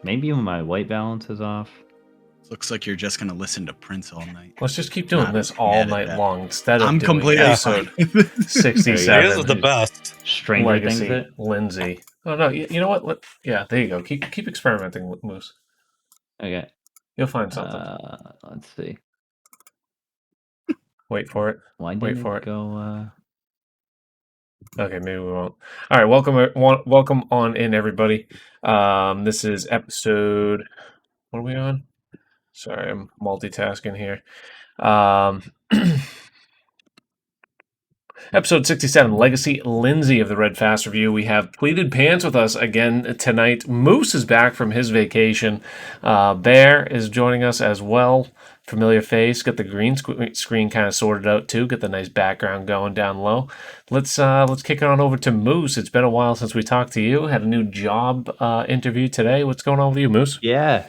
Maybe when my white balance is off. Looks like you're just gonna listen to Prince all night. Let's just keep doing Not this all mad at night that. long instead of I'm doing completely episode fine. There you 67. go. He is the best. Stranger Things Legacy it. Lindsay. Oh no, you know what? Yeah, there you go. Keep experimenting with Moose. Okay. You'll find something. Let's see. Wait for it. Why Wait didn't for it it. go? Okay, maybe we won't. All right, welcome on in, everybody. This is episode. What are we on? Sorry, I'm multitasking here. Episode 67, Legacy Lindsay of the Red Fast Review. We have Pleated Pants with us again tonight. Moose is back from his vacation. Bear is joining us as well. Familiar face. Got the green screen kind of sorted out too. Got the nice background going down low. Let's kick it on over to Moose. It's been a while since we talked to you. Had a new job interview today. What's going on with you, Moose? Yeah.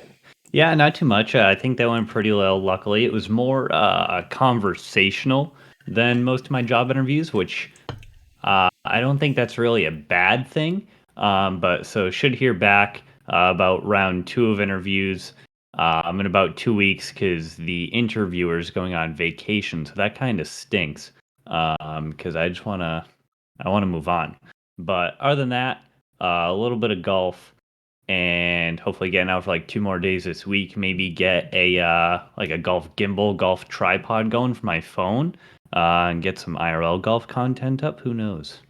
Yeah, not too much. I think that went pretty well, luckily. It was more conversational than most of my job interviews, which I don't think that's really a bad thing. But so should hear back about round 2 of interviews in about 2 weeks because the interviewer is going on vacation. So that kind of stinks because I want to move on. But other than that, a little bit of golf and hopefully getting out for like 2 more days this week. Maybe get a like a golf gimbal, golf tripod going for my phone, and get some IRL golf content up. Who knows?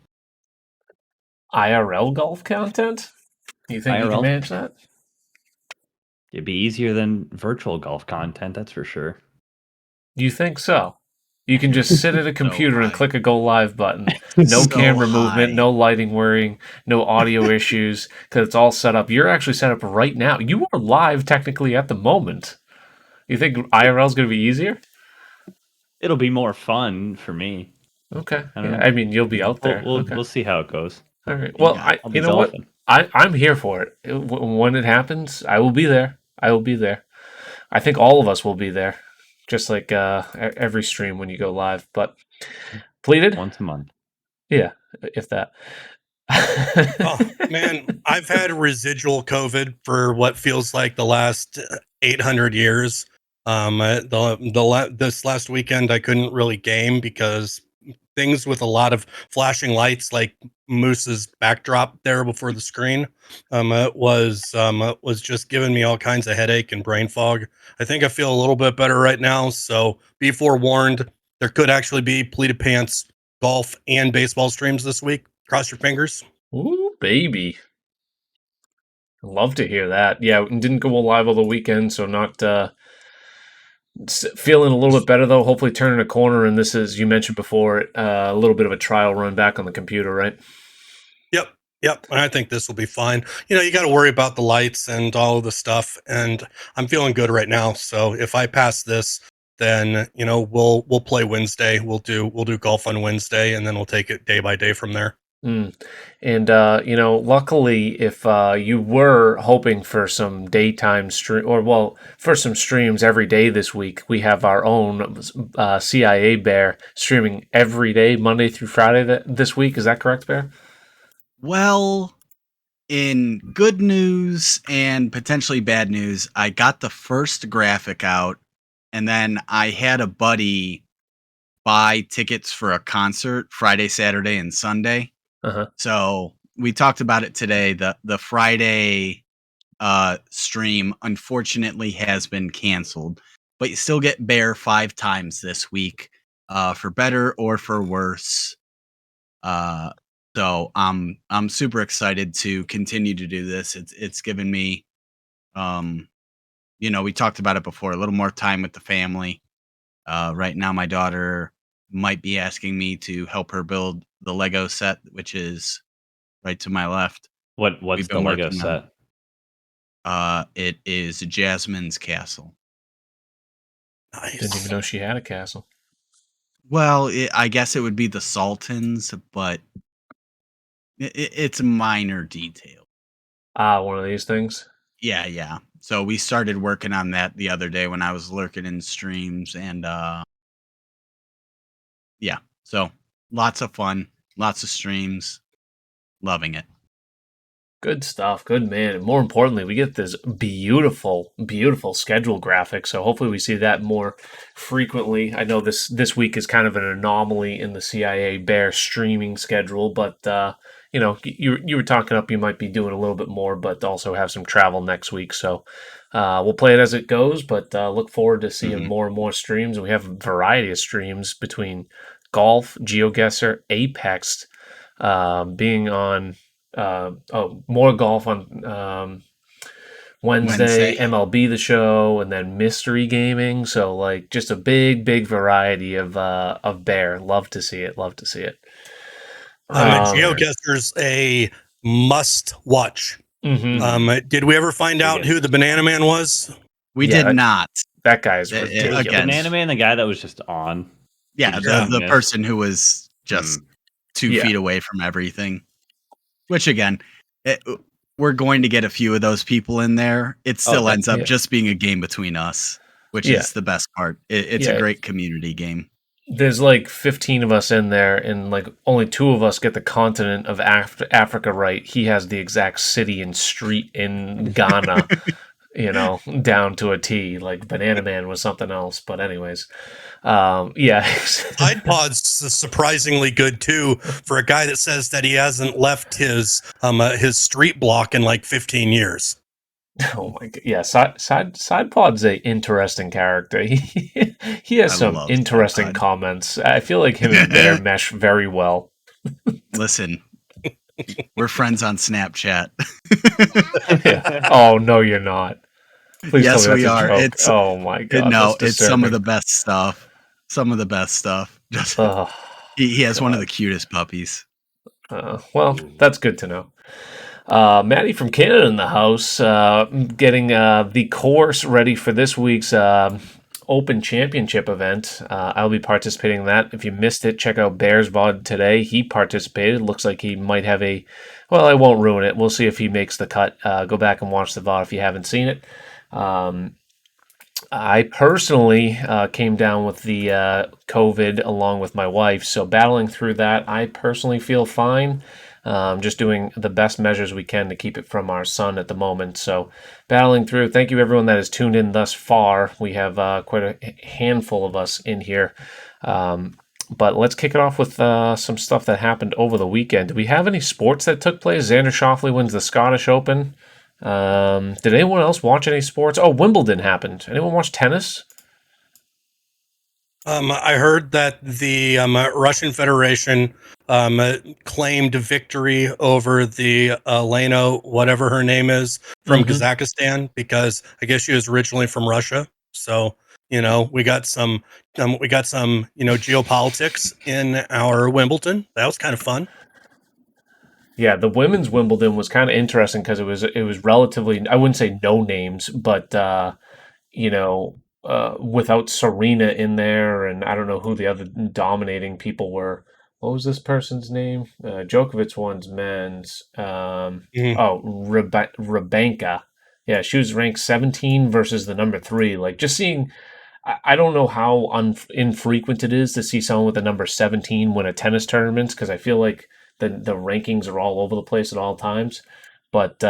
IRL golf content? You think you can IRL? manage that? It'd be easier than virtual golf content, that's for sure. You think so? You can just sit at a computer and high. click a go live button. No So camera high. movement, no lighting worrying, no audio issues because it's all set up. You're actually set up right now. You are live technically at the moment. You think IRL is going to be easier? It'll be more fun for me. Okay. I don't Yeah, know. I mean, you'll be out there. Okay. We'll see how it goes. All right. Well, Yeah, I'll be you know what? golfing. I'm here for it. When it happens, I will be there. I will be there. I think all of us will be there, just like every stream when you go live. But pleated Once a month. Yeah, if that. Oh man, I've had residual COVID for what feels like the last 800 years. This last weekend I couldn't really game because things with a lot of flashing lights, like Moose's backdrop there before the screen, was just giving me all kinds of headache and brain fog. I think I feel a little bit better right now, so be forewarned. There could actually be pleated pants, golf, and baseball streams this week. Cross your fingers. Ooh, baby. Love to hear that. Yeah, didn't go live all the weekend, so not feeling a little bit better though. Hopefully turning a corner, and this is, you mentioned before, a little bit of a trial run back on the computer, right? Yep. I think this will be fine. You got to worry about the lights and all of the stuff, and I'm feeling good right now. So if I pass this, then we'll play Wednesday. We'll do golf on Wednesday, and then we'll take it day by day from there. Mm. And luckily, if you were hoping for some daytime stream, for some streams every day this week, we have our own CIA Bear streaming every day, Monday through Friday this week. Is that correct, Bear? Well, in good news and potentially bad news, I got the first graphic out, and then I had a buddy buy tickets for a concert Friday, Saturday, and Sunday. Uh-huh. So we talked about it today. The Friday stream unfortunately has been canceled, but you still get Bear 5 times this week, for better or for worse. So I'm super excited to continue to do this. It's given me, we talked about it before, a little more time with the family. Right now, my daughter might be asking me to help her build the Lego set, which is right to my left. What's We've the been Lego working set? It is Jasmine's castle. Nice. Didn't even know she had a castle. Well, I guess it would be the Sultans, but it's a minor detail. One of these things. Yeah. So we started working on that the other day when I was lurking in streams, and yeah. So lots of fun, lots of streams, loving it. Good stuff. Good man. And more importantly, we get this beautiful, beautiful schedule graphic. So hopefully we see that more frequently. I know this week is kind of an anomaly in the CIA Bear streaming schedule, but you were talking up you might be doing a little bit more, but also have some travel next week. So we'll play it as it goes, but look forward to seeing more and more streams. We have a variety of streams between golf, GeoGuessr, Apex, being on more golf on Wednesday, MLB the Show, and then mystery gaming. So like just a big variety of Bear. Love to see it. Love to see it. GeoGuessr's a must watch. Did we ever find out who the Banana Man was? We did not. That guy's ridiculous. Again, Banana Man, the guy that was just on. Yeah, the person who was just 2 feet away from everything. Which again, we're going to get a few of those people in there. It still ends up just being a game between us, which is the best part. It's a great community game. There's like 15 of us in there, and like only 2 of us get the continent of Africa right. He has the exact city and street in Ghana, down to a T. Like Banana Man was something else. But anyways, Tide Pod's surprisingly good too for a guy that says that he hasn't left his street block in like 15 years. Oh my god! Yeah, Side Pod's a interesting character. He has some interesting comments. I feel like him and Bear mesh very well. Listen, we're friends on Snapchat. Oh no, you're not. Please yes, tell me we that's are. a joke. Oh my god! No, it's some of the best stuff. Some of the best stuff. He has one of the cutest puppies. Well, that's good to know. Maddie from Canada in the house, getting the course ready for this week's Open Championship event. I'll be participating in that. If you missed it, check out Bear's VOD today. He participated. Looks like he might have well, I won't ruin it. We'll see if he makes the cut. Go back and watch the VOD if you haven't seen it. I personally came down with the COVID along with my wife, so battling through that, I personally feel fine. Just doing the best measures we can to keep it from our son at the moment. So battling through. Thank you everyone that has tuned in thus far. We have quite a handful of us in here. But let's kick it off with some stuff that happened over the weekend. Do we have any sports that took place? Xander Schauffele wins the Scottish Open. Did anyone else watch any sports? Oh, Wimbledon happened. Anyone watch tennis? I heard that the Russian Federation claimed victory over the Elena, whatever her name is, from Kazakhstan, because I guess she was originally from Russia. So we got some geopolitics in our Wimbledon. That was kind of fun. Yeah, the women's Wimbledon was kind of interesting because it was relatively, I wouldn't say no names, but without Serena in there, and I don't know who the other dominating people were. What was this person's name? Djokovic won's men's. Rabanka. Yeah, she was ranked 17 versus the number 3. Like just seeing, I don't know how infrequent it is to see someone with the number 17 win a tennis tournament, because I feel like the rankings are all over the place at all times. But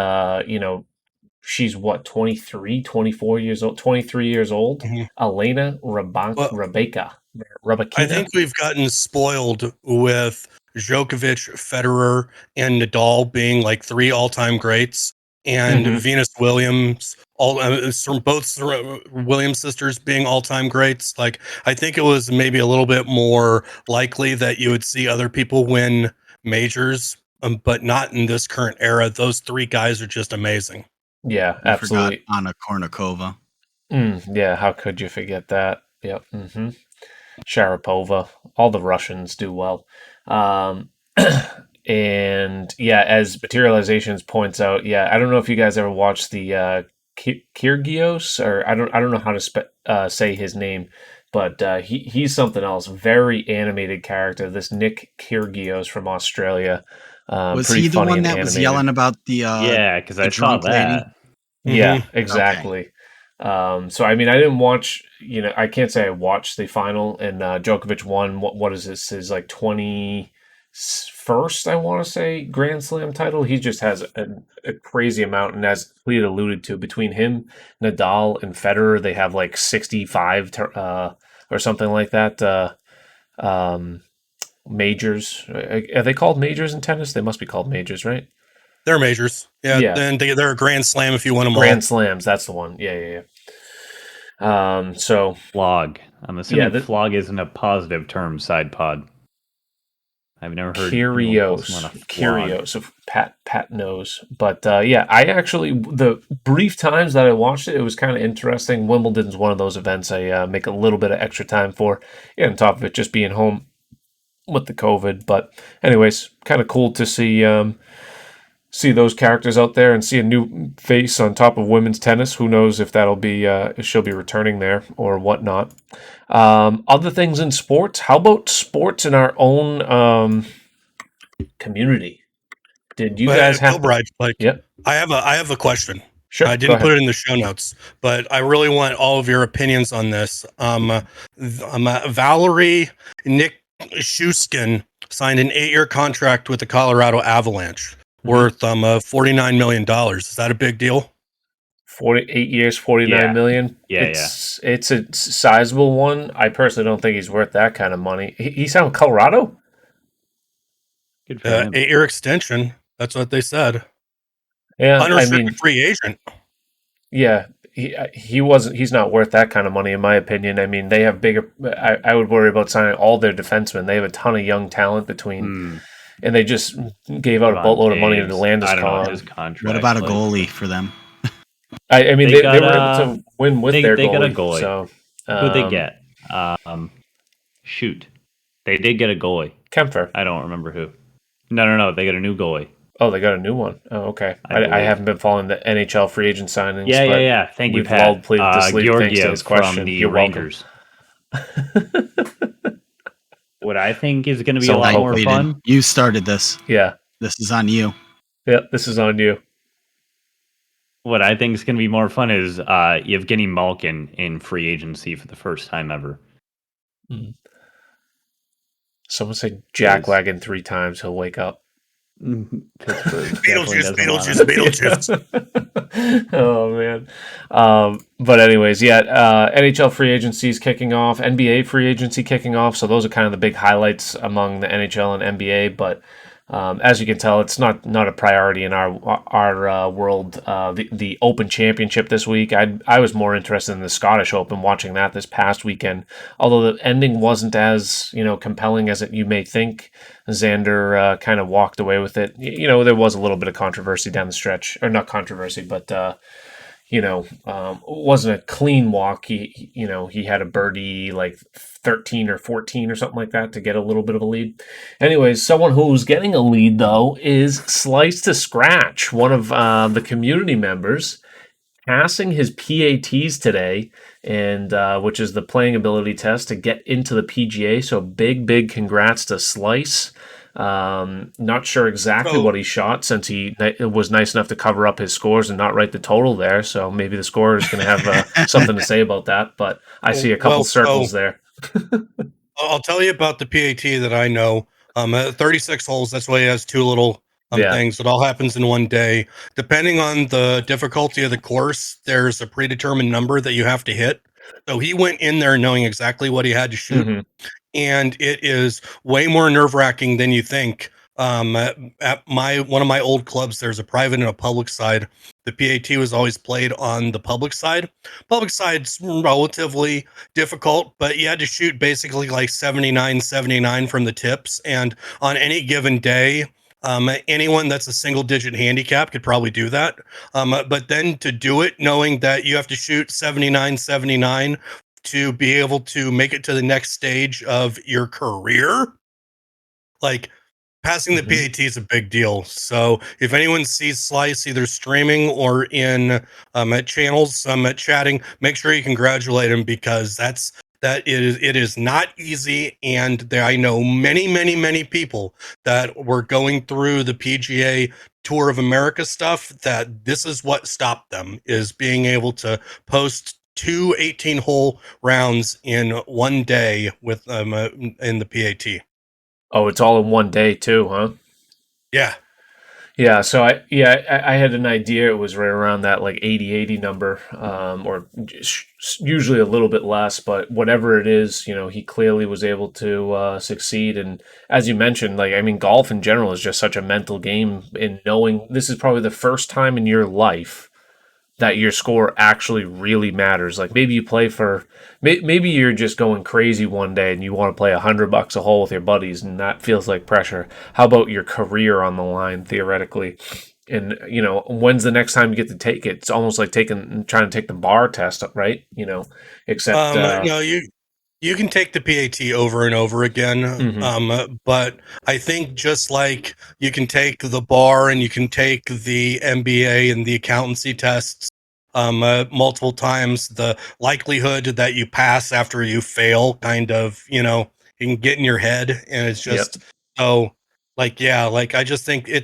she's what, 23, 24 years old, 23 years old. Elena Rybakina. I think we've gotten spoiled with Djokovic, Federer, and Nadal being like 3 all-time greats, and Venus Williams, both Williams sisters being all-time greats. Like, I think it was maybe a little bit more likely that you would see other people win majors, but not in this current era. Those 3 guys are just amazing. Yeah, absolutely. Anna Kournikova. Yeah, how could you forget that? Yep. Sharapova. All the Russians do well. And yeah, as Materializations points out, I don't know if you guys ever watched the Kyrgios, or I don't know how to say his name, but he's something else. Very animated character. This Nick Kyrgios from Australia. Was he the one that was yelling about the because I saw that. Lady? Yeah, exactly. Okay. So I mean, I didn't watch. I can't say I watched the final, and Djokovic won. What is this? His like 25th first, I want to say, Grand Slam title. He just has a crazy amount, and as we had alluded to, between him, Nadal, and Federer, they have like 65 or something like that. Um, Majors. Are they called majors in tennis? They must be called majors, right? They're majors. Yeah. Yeah. Then they're a Grand Slam if you win them all. Grand Slams. That's the one. Yeah. So Flog. I'm assuming Yeah, flog isn't a positive term, side pod. I've never heard Curios. If Pat knows, but yeah, I actually the brief times that I watched it, it was kind of interesting. Wimbledon's one of those events I make a little bit of extra time for. Yeah, on top of it just being home with the COVID, but anyways, kind of cool to see those characters out there and see a new face on top of women's tennis. Who knows if that'll be if she'll be returning there or whatnot. Other things in sports. How about sports in our own community? Did you guys have? Yep. I have a question. Sure. I didn't put it in the show notes, but I really want all of your opinions on this. Valerie Nichushkin signed an 8-year contract with the Colorado Avalanche worth $49 million. Is that a big deal? 48 years, 49 million. It's a sizable one. I personally don't think he's worth that kind of money. He's out in Colorado? Good for him. 8-year extension. That's what they said. Yeah, unrestricted free agent. Yeah, he's not worth that kind of money in my opinion. I mean, they have bigger. I would worry about signing all their defensemen. They have a ton of young talent between, and they just gave out a boatload of money to Landis. What about a goalie for them? I mean, they were able to win with their goalie. They got a goalie. So, who'd they get? They did get a goalie. Kempfer. I don't remember who. No. They got a new goalie. Oh, they got a new one. Oh, okay. I haven't been following the NHL free agent signings. Yeah. Thank you, Pat. Georgiev from the Rangers. What I think is going to be a lot more fun. You started this. Yeah. This is on you. Yeah, this is on you. What I think is going to be more fun is Evgeny Malkin in free agency for the first time ever. Someone said jackwagon 3 times. He'll wake up. Beetlejuice. Oh man. But anyways, NHL free agency is kicking off, NBA free agency kicking off, so those are kind of the big highlights among the NHL and NBA. But as you can tell, it's not a priority in our world. The Open Championship this week, I was more interested in the Scottish Open, watching that this past weekend. Although the ending wasn't as compelling as you may think. Xander kind of walked away with it. There was a little bit of controversy down the stretch, or not controversy, but it wasn't a clean walk. He had a birdie like 13 or 14 or something like that to get a little bit of a lead. Anyways, someone who's getting a lead though is Slice to Scratch, one of the community members, passing his PATs today, and which is the playing ability test to get into the PGA. So big congrats to Slice. Not sure exactly what he shot, since he was nice enough to cover up his scores and not write the total there. So maybe the scorer is going to have something to say about that. But I see a couple circles there. I'll tell you about the PAT that I know. 36 holes. That's why he has 2 little things. It all happens in one day. Depending on the difficulty of the course, there's a predetermined number that you have to hit. So he went in there knowing exactly what he had to shoot. And it is way more nerve-wracking than you think. At one of my old clubs, there's a private and a public side. The PAT was always played on the public side. Public side's relatively difficult, but you had to shoot basically like 79 from the tips. And on any given day, anyone that's a single-digit handicap could probably do that. But then to do it, knowing that you have to shoot 79 to be able to make it to the next stage of your career, like passing the PAT is a big deal. So if anyone sees Slice either streaming or in at channels at chatting, make sure you congratulate him, because it is not easy. And I know many people that were going through the PGA Tour of America stuff, that this is what stopped them, is being able to post 2 18-hole rounds in one day with in the PAT. Oh, it's all in one day too, huh? Yeah. Yeah, so I had an idea it was right around that like 80 number, or usually a little bit less, but whatever it is, he clearly was able to succeed. And as you mentioned, like I mean, golf in general is just such a mental game. In knowing this is probably the first time in your life that your score actually really matters. Like maybe you play for, maybe you're just going crazy one day and you want to play $100 a hole with your buddies, and that feels like pressure. How about your career on the line theoretically? And when's the next time you get to take it? It's almost like trying to take the bar test, right? Except No, you can take the PAT over and over again. But I think just like you can take the bar and you can take the MBA and the accountancy tests multiple times, the likelihood that you pass after you fail kind of, you can get in your head, and it's just I just think you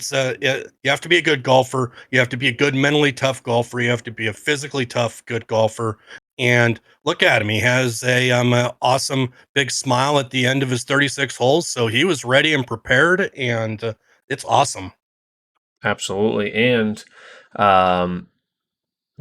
have to be a good golfer. You have to be a good mentally tough golfer. You have to be a physically tough, good golfer. And look at him. He has a awesome big smile at the end of his 36 holes. So he was ready and prepared, and it's awesome. absolutely. And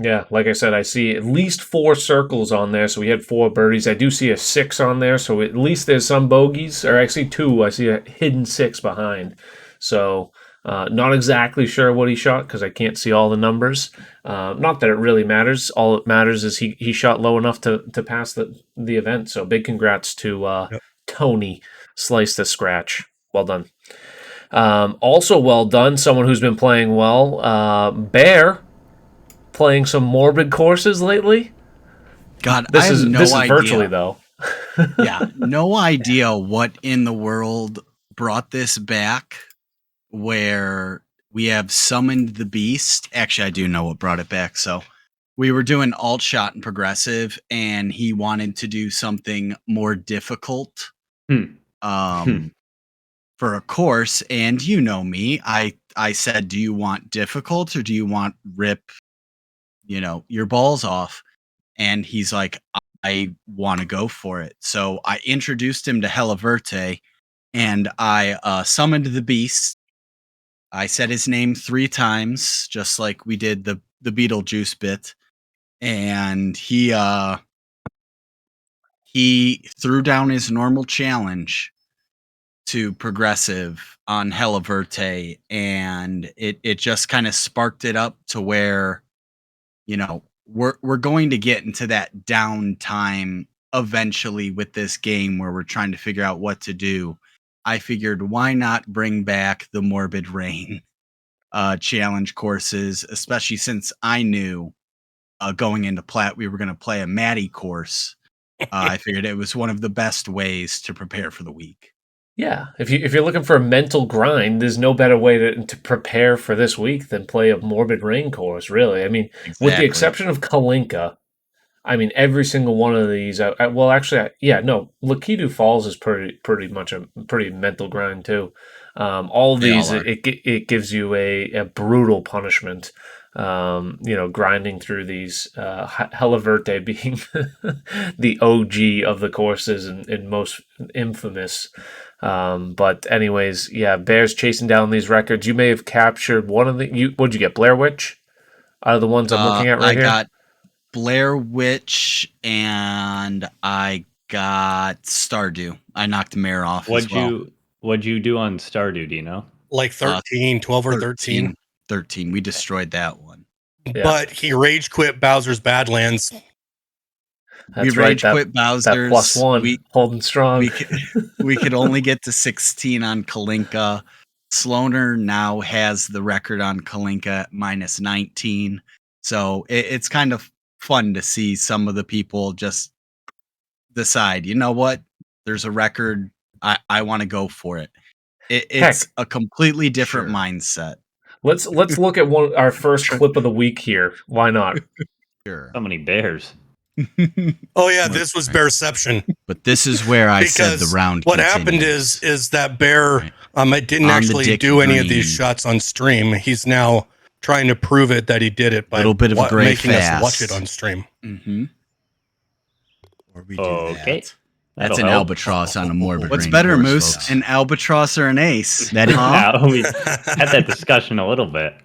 yeah, like I said, I see at least 4 circles on there. So we had 4 birdies. I do see a 6 on there. So at least there's some bogeys, or I see 2. I see a hidden 6 behind. So not exactly sure what he shot because I can't see all the numbers. Not that it really matters. All it matters is he shot low enough to pass the event. So big congrats to Tony. Slice the scratch. Well done. Also well done. Someone who's been playing well. Bear. Playing some morbid courses lately. God, this I have is no this idea. is virtually though. Yeah, no idea what in the world brought this back. Where we have summoned the beast. Actually, I do know what brought it back. So we were doing alt shot and progressive, and he wanted to do something more difficult. For a course, and you know me, I said, do you want difficult or do you want rip your balls off? And he's like, I want to go for it. So I introduced him to Hella Verte, and I summoned the beast. I said his name 3 times, just like we did the Beetlejuice bit, and he threw down his normal challenge to progressive on Hella Verte, and it just kind of sparked it up to where we're going to get into that downtime eventually with this game where we're trying to figure out what to do. I figured, why not bring back the Morbid Rain challenge courses, especially since I knew going into Platt we were going to play a Matty course. I figured it was one of the best ways to prepare for the week. Yeah, if you're looking for a mental grind, there's no better way to prepare for this week than play a Morbid Rain course. Really, I mean, with the exception of Kalinka, I mean, every single one of these. Lakitu Falls is pretty much a pretty mental grind too. All of these, it gives you a brutal punishment. Grinding through these, Hella Verte being the OG of the courses and most infamous. But anyways, yeah, Bears chasing down these records. You may have captured one of the. What'd you get? Blair Witch? Out of the ones I'm looking at right here? I got Blair Witch and I got Stardew. I knocked Mare off as well. What'd you do on Stardew, do you know? Like 13, 12 or 13? 13. We destroyed that one. Yeah. But he rage quit Bowser's Badlands. That's we rage quit Bowser's. That +1, holding strong. We could only get to 16 on Kalinka. Sloaner now has the record on Kalinka minus 19. So it's kind of fun to see some of the people just decide, you know what? There's a record. I want to go for it. It's a completely different mindset. Let's look at our first clip of the week here. Why not? Sure. So many bears. Oh yeah, this was Bearception. But this is where I said the round. What happened is that Bear didn't actually do any of these shots on stream. He's now trying to prove it that he did it by a little bit of a gray making fast. us watch it on stream. Mm-hmm. Okay. That's That'll an help. albatross on a morbid What's ring better, course, Moose? folks. An albatross or an ace? That Yeah, we had that discussion a little bit.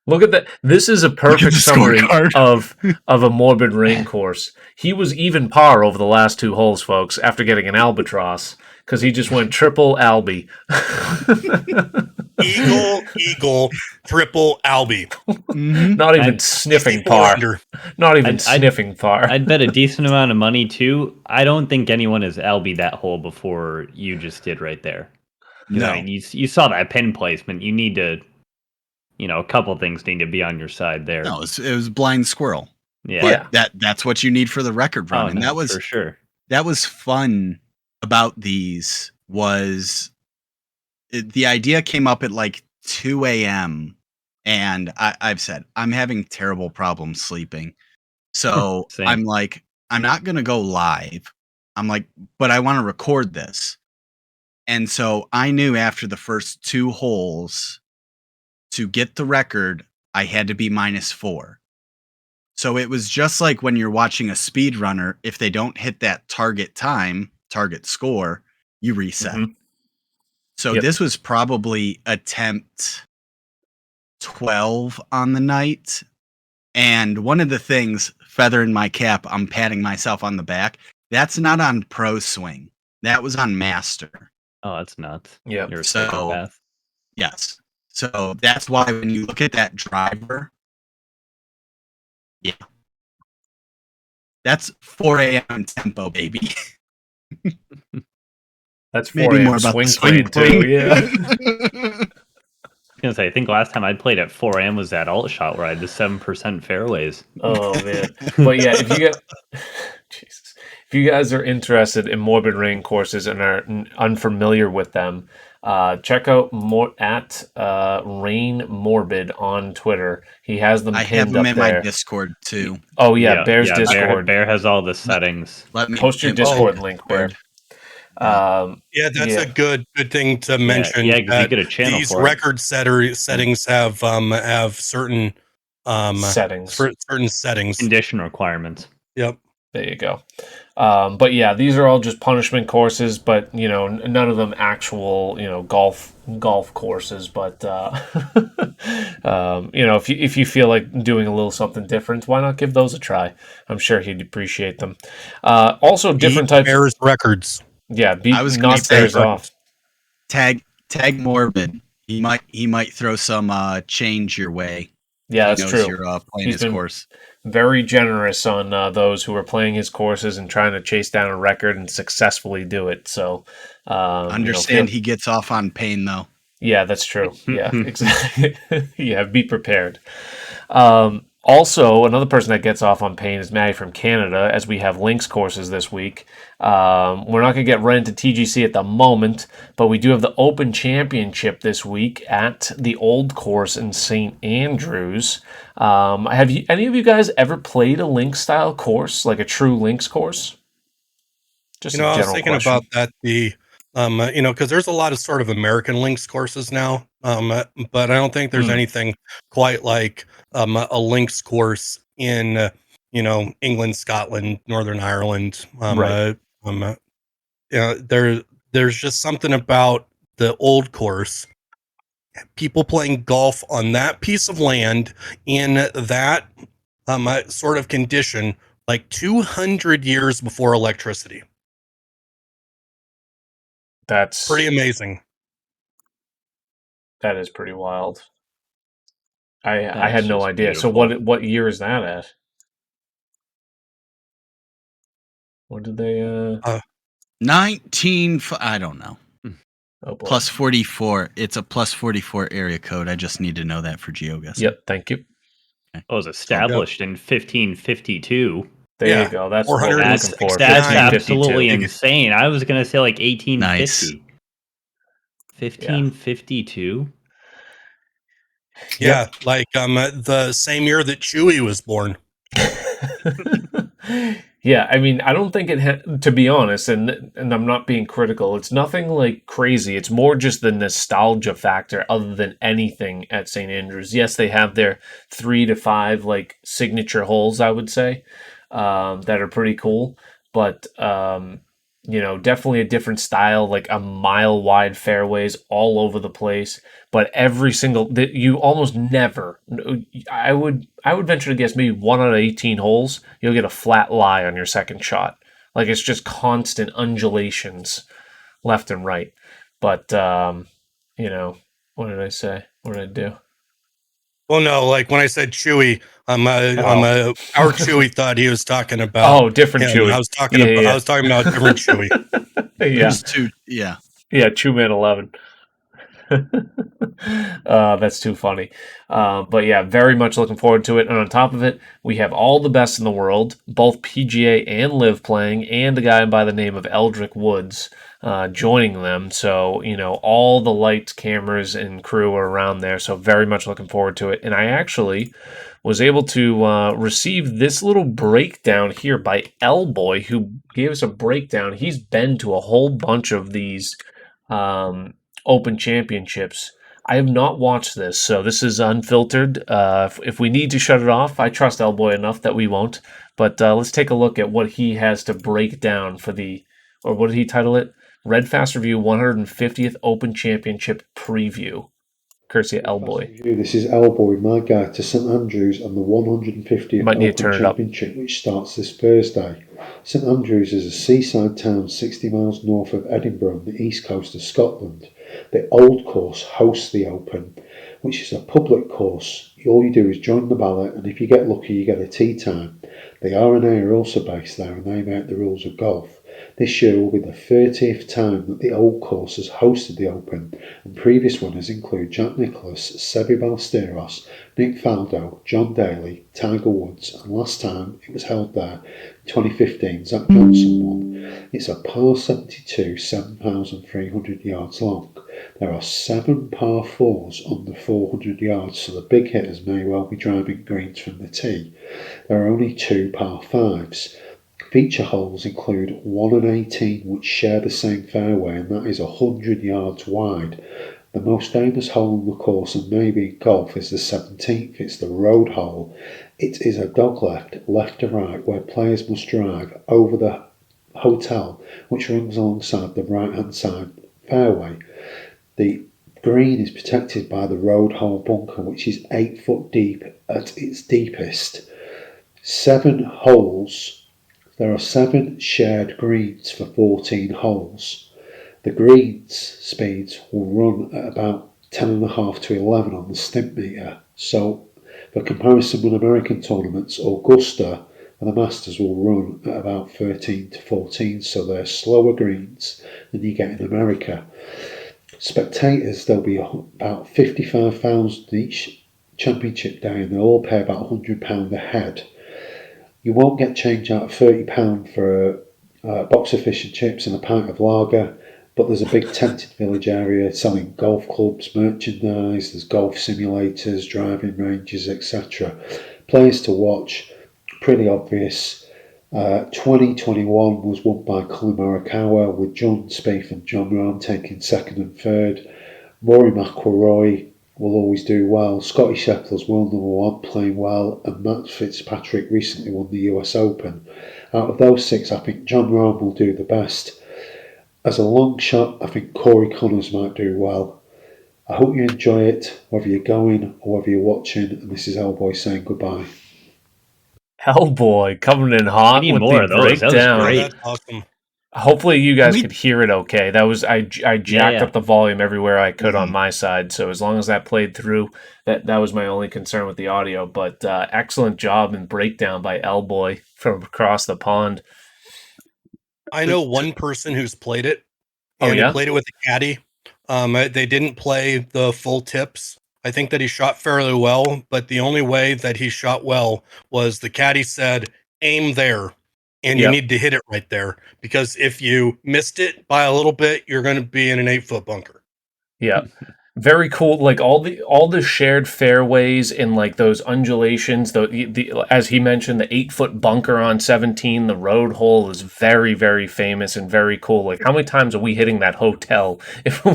Look at that. This is a perfect the summary scorecard. of a morbid rain course. He was even par over the last 2 holes, folks, after getting an albatross, because he just went triple Albie. Eagle, triple Albie. Mm-hmm. Not even I'd- sniffing 64 par. under. Not even I'd- sniffing par. I'd bet a decent amount of money too. I don't think anyone has LB that hole before you just did right there. 'Cause, No. I mean, you saw that pin placement. You need to, a couple things need to be on your side there. No, it was blind squirrel. Yeah. But that's what you need for the record run. Oh, And no, that was for sure. that was fun about these was the idea came up at like 2 a.m. and I've said I'm having terrible problems sleeping. So Same. I'm like, I'm not gonna go live. I'm like, but I want to record this. And so I knew after the first 2 holes to get the record, I had to be -4. So it was just like when you're watching a speed runner, if they don't hit that target time, target score, you reset. Mhm. So Yep. this was probably attempt 12 on the night. And one of the things, feather in my cap, I'm patting myself on the back. That's not on Pro Swing. That was on Master. Oh, that's nuts. Yep. You're a So- psychopath. Yes. So that's why when you look at that driver, yeah. That's 4 a.m. tempo, baby. That's 4 Maybe a.m. more about swing the swing plan, too. Yeah. I was gonna say, I think last time I played at 4 a.m. was that alt shot where I had the 7% fairways. Oh, man. But yeah, if you get. Jesus. If you guys are interested in morbid rain courses and are unfamiliar with them, check out Rain Morbid on Twitter. He has them I pinned have them up in there. my Discord too. Oh yeah, Bear's Bear- Discord. Bear has all the settings. Let me Post your pin my Discord link, Bear. Yeah, that's Yeah. a good thing to mention. Yeah, 'cause you that get a channel these for it. record settings have certain Settings. certain settings. Condition requirements. Yep. There you go. But yeah, these are all just punishment courses, but none of them actual golf courses. But if you feel like doing a little something different, why not give those a try? I'm sure he'd appreciate them. Also, different types. Bears records. Yeah, I was gonna knock say, Bears off. tag Morbid. He might throw some change your way. Yeah, He that's knows true. You're playing He's his been course. Very generous on those who are playing his courses and trying to chase down a record and successfully do it. So Understand he gets off on pain though. Yeah, that's true. Yeah, exactly. Yeah, be prepared. Also, another person that gets off on pain is Maddie from Canada, as we have links courses this week. We're not going to get right into TGC at the moment, but we do have the Open Championship this week at the Old Course in St. Andrews. Have any of you guys ever played a links style course, like a true links course? Just I was thinking about that. Because there's a lot of sort of American links courses now, but I don't think there's anything quite like a links course in England, Scotland, Northern Ireland. Right. There's just something about the old course. People playing golf on that piece of land in that sort of condition, like 200 years before electricity. That's Pretty amazing. That is pretty wild. I That's had no just idea. So beautiful. what year is that at? What did they 19. I don't know. oh boy. Plus 44. It's a plus 44 area code. I just need to know that for GeoGuessr. Yep, thank you. It was established in 1552. There Yeah, you go. That's what we're That's, looking for. that's 1552. absolutely insane. I was going to say like 1850. Nice. 1552? Yeah, like the same year that Chewie was born. Yeah, I mean, I don't think to be honest, and I'm not being critical, it's nothing like crazy. It's more just the nostalgia factor other than anything at St. Andrews. Yes, they have their 3 to 5 like signature holes, I would say, that are pretty cool. but definitely a different style, like a mile wide fairways all over the place. But every single that you almost never, I would venture to guess maybe 1 out of 18 holes you'll get a flat lie on your second shot. Like it's just constant undulations left and right. But what did I say? What did I do? Well, no, like when I said Chewy, our Chewy thought he was talking about different him. Chewy. I was talking about different Chewy. Yeah, There's two. Yeah. Chew Man 11. That's too funny. But yeah, very much looking forward to it. And on top of it, we have all the best in the world, both PGA and Live playing, and a guy by the name of Eldrick Woods joining them. So, all the lights, cameras, and crew are around there. So very much looking forward to it. And I actually was able to receive this little breakdown here by L-Boy, who gave us a breakdown. He's been to a whole bunch of these Open Championships. I have not watched this, so this is unfiltered. If we need to shut it off, I trust L-Boy enough that we won't. But let's take a look at what he has to break down for what did he title it? Red Fast Review 150th Open Championship Preview. Courtesy of L-Boy. This is L-Boy, my guide to St Andrews and the 150th Open Championship, which starts this Thursday. St Andrews is a seaside town 60 miles north of Edinburgh on the east coast of Scotland. The Old Course hosts the Open, which is a public course. All you do is join the ballot, and if you get lucky, you get a tee time. The R&A are also based there, and they make the rules of golf. This year will be the 30th time that the Old Course has hosted the Open, and previous winners include Jack Nicklaus, Seve Ballesteros, Nick Faldo, John Daly, Tiger Woods, and last time it was held there, 2015, Zach Johnson won. It's a par 72, 7,300 yards long. There are 7 par 4s under 400 yards, so the big hitters may well be driving greens from the tee. There are only 2 par 5s. Feature holes include 1 and 18, which share the same fairway, and that is 100 yards wide. The most famous hole on the course, and maybe in golf, is the 17th. It's the road hole. It is a dogleg, left to right, where players must drive over the hotel, which runs alongside the right-hand side fairway. The green is protected by the road hole bunker, which is 8 foot deep at its deepest. 7 holes. There are 7 shared greens for 14 holes. The greens speeds will run at about 10.5 to 11 on the stimp meter. So, for comparison with American tournaments, Augusta and the Masters will run at about 13 to 14, so they're slower greens than you get in America. Spectators, there'll be about 55,000 each championship day, and they'll all pay about £100 a head. You won't get change out of £30 for a box of fish and chips and a pint of lager, but there's a big tented village area selling golf clubs, merchandise, there's golf simulators, driving ranges, etc. Players to watch, pretty obvious. 2021 was won by Colin Morikawa, with John Spieth and Jon Rahm taking second and third. Rory McIlroy will always do well. Scotty Scheffler's world number 1, playing well, and Matt Fitzpatrick recently won the US Open. Out of those 6, I think Jon Rahm will do the best. As a long shot, I think Corey Connors might do well. I hope you enjoy it, whether you're going or whether you're watching, and this is L-Boy saying goodbye. L-Boy coming in hot with more the of those. That was breakdown. great. That's awesome. Hopefully you guys could hear it okay. That was I jacked Yeah. up the volume everywhere I could on my side, so as long as that played through, that was my only concern with the audio. But excellent job and breakdown by L-Boy from across the pond. I know one person who's played it. Oh, And yeah? he played it with a caddy. They didn't play the full tips. I think that he shot fairly well, but the only way that he shot well was the caddy said, aim there. And you need to hit it right there, because if you missed it by a little bit, you're going to be in an 8-foot bunker. Yeah. Very cool. Like all the shared fairways and like those undulations, the as he mentioned, the 8-foot bunker on 17, the road hole is very, very famous and very cool. Like how many times are we hitting that hotel if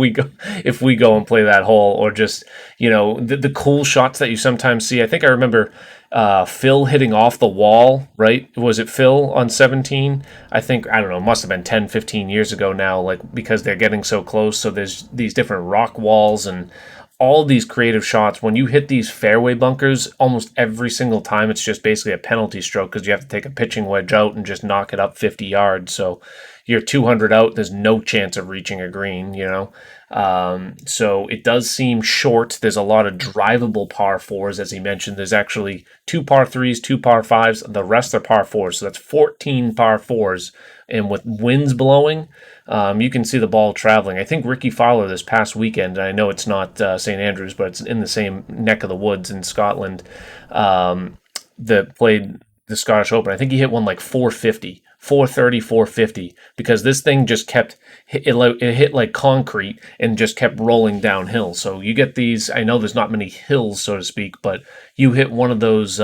we go and play that hole, or just, the cool shots that you sometimes see. I think I remember Phil hitting off the wall, right? Was it Phil on 17? I think, I don't know, it must have been 10, 15 years ago now, like, because they're getting so close. So there's these different rock walls and all these creative shots. When you hit these fairway bunkers, almost every single time it's just basically a penalty stroke because you have to take a pitching wedge out and just knock it up 50 yards. So you're 200 out, there's no chance of reaching a green, you know? So it does seem short. There's a lot of drivable par fours, as he mentioned. There's actually 2 par threes, 2 par fives. The rest are par fours. So that's 14 par fours. And with winds blowing, you can see the ball traveling. I think Ricky Fowler this past weekend, and I know it's not St. Andrews, but it's in the same neck of the woods in Scotland, that played the Scottish Open. I think he hit one like 450. 430, 450, because this thing just kept, it hit like concrete and just kept rolling downhill. So you get these, I know there's not many hills, so to speak, but you hit one of those,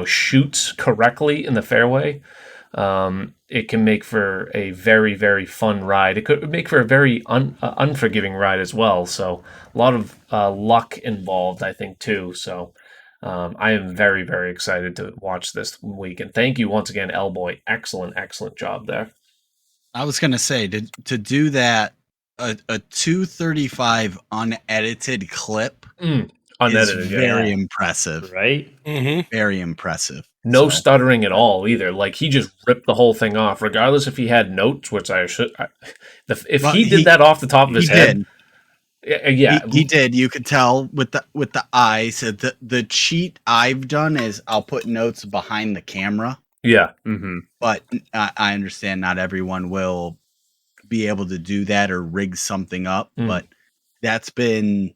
chutes correctly in the fairway, it can make for a very, very fun ride. It could make for a very unforgiving ride as well. So a lot of luck involved, I think, too. So I am very, very excited to watch this week. And thank you once again, Elboy. Excellent, excellent job there. I was going to say, to do that, a 235 unedited clip unedited, is very impressive. Right? Mm-hmm. Very impressive. No stuttering at all either. Like, he just ripped the whole thing off, regardless if he had notes, which if he did that off the top of his head. Did. Yeah, he did. You could tell with the eyes. The cheat I've done is I'll put notes behind the camera. Yeah, but I understand not everyone will be able to do that or rig something up. But that's been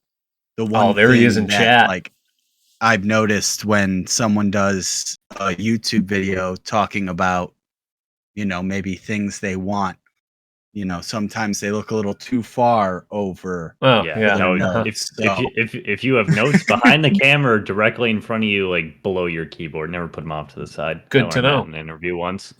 the one. Oh, there he is in chat. Like, I've noticed when someone does a YouTube video talking about, maybe things they want. Sometimes they look a little too far over. Oh, yeah. No, if you have notes behind the camera or directly in front of you, like below your keyboard, never put them off to the side. Good to know. In an interview once.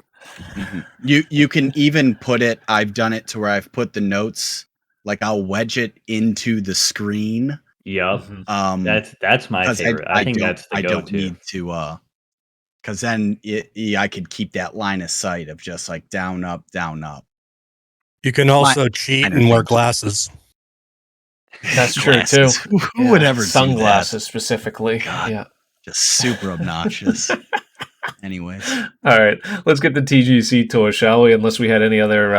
You can even put it. I've done it to where I've put the notes, like I'll wedge it into the screen. Yep. That's my favorite. I think that's the go-to. I don't need to, because then I could keep that line of sight of just like down, up, down, up. You can also cheat and wear glasses. That's true too. Who would ever sunglasses specifically? God, yeah, just super obnoxious. Anyways, all right, let's get the TGC Tour, shall we? Unless we had any other,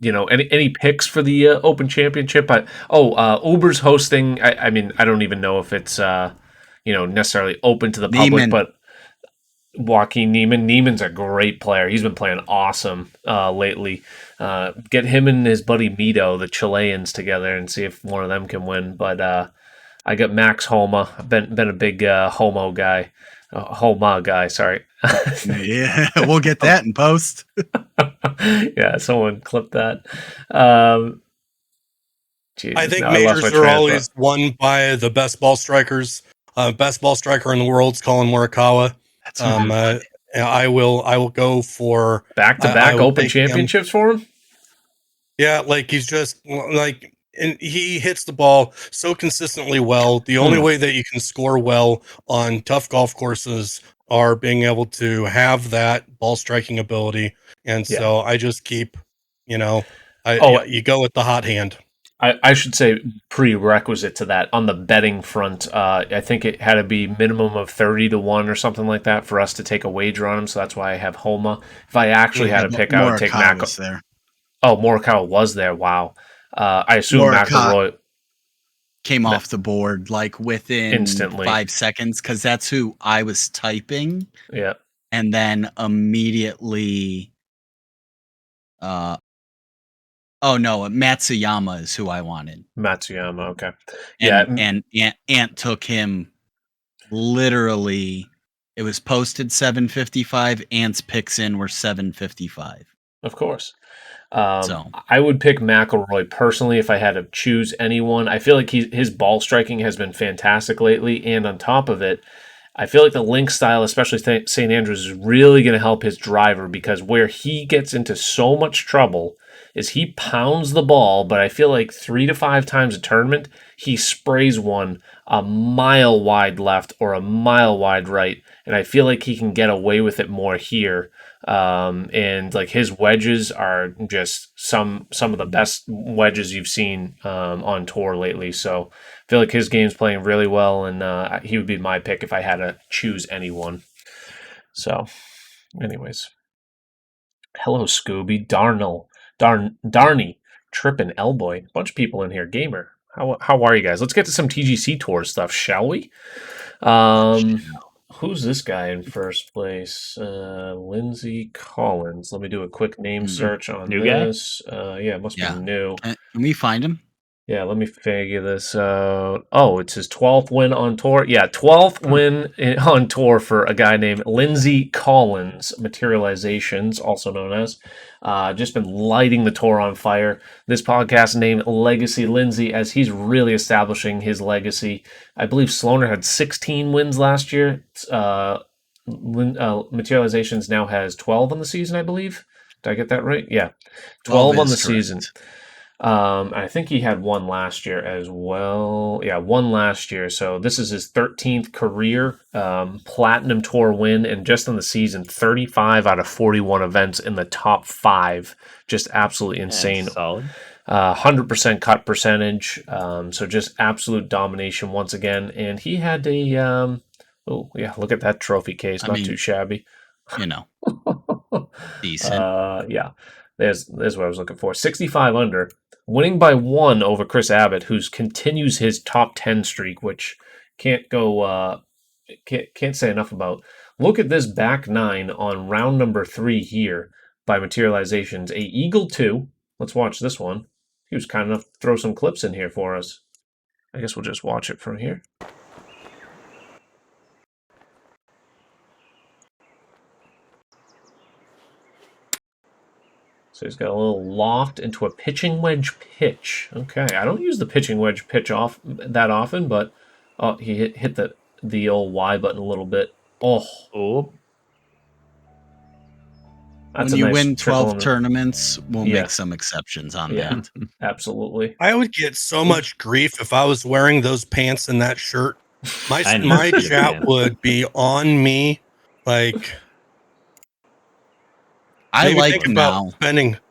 any picks for the Open Championship. Uber's hosting. I mean, I don't even know if it's necessarily open to the public, but Joaquin Niemann. Niemann's a great player. He's been playing awesome lately. Get him and his buddy Mito, the Chileans, together and see if one of them can win. But I got Max Homa. I've been a big Homa guy. Sorry. Yeah, we'll get that in post. Yeah, someone clip that. I think majors are always won by the best ball strikers. Best ball striker in the world is Colin Morikawa. I will go for back-to-back Open Championships for him. Yeah, like he's just like, and he hits the ball so consistently well. The only way that you can score well on tough golf courses are being able to have that ball striking ability, and so I just keep, you go with the hot hand. I should say prerequisite to that on the betting front. I think it had to be minimum of 30-1 or something like that for us to take a wager on him. So that's why I have Homa. If I actually had to pick, I would take McIlroy. Oh, Morikawa was there. Wow. I assume McIlroy came off the board like within instantly 5 seconds because that's who I was typing. Yeah, and then immediately. Oh no, Matsuyama is who I wanted. Matsuyama, okay. And Ant took him literally. It was posted 7:55. Ant's picks in were 7:55. Of course. I would pick McIlroy personally if I had to choose anyone. I feel like his ball striking has been fantastic lately, and on top of it, I feel like the link style, especially St. Andrews, is really going to help his driver because where he gets into so much trouble is he pounds the ball, but I feel like 3 to 5 times a tournament, he sprays one a mile wide left or a mile wide right. And I feel like he can get away with it more here. And like his wedges are just some of the best wedges you've seen on tour lately. So I feel like his game's playing really well, and he would be my pick if I had to choose anyone. So, anyways, hello Scooby, Darny, Trippin', Elboy, bunch of people in here. Gamer, how are you guys? Let's get to some TGC Tour stuff, shall we? Who's this guy in first place? Lindsay Collins. Let me do a quick name search on New this. Yeah, it must be new. Can we find him? Yeah, let me figure this out. Oh, it's his 12th win on tour. Yeah, 12th win on tour for a guy named Lindsay Collins, Materializations, also known as. Just been lighting the tour on fire. This podcast named Legacy Lindsay, as he's really establishing his legacy. I believe Sloaner had 16 wins last year. Materializations now has 12 on the season, I believe. Did I get that right? Yeah, 12 on the season. I think he had one last year as well. Yeah, one last year. So this is his 13th career Platinum Tour win, and just in the season, 35 out of 41 events in the top 5. Just absolutely insane. That's solid. 100% cut percentage. So just absolute domination once again. And he had a oh yeah, look at that trophy case. Not too shabby. Decent. Yeah. There's what I was looking for. 65 under, winning by 1 over Chris Abbott, who continues his top 10 streak, which can't say enough about. Look at this back 9 on round number 3 here by Materializations. A Eagle 2. Let's watch this one. He was kind enough to throw some clips in here for us. I guess we'll just watch it from here. So he's got a little loft into a pitching wedge pitch. Okay, I don't use the pitching wedge pitch off that often, but he hit the old Y button a little bit. Oh. That's when you win 12 tournaments, we'll make some exceptions on that. Absolutely. I would get so much grief if I was wearing those pants and that shirt. My chat would be on me. Like, I like think about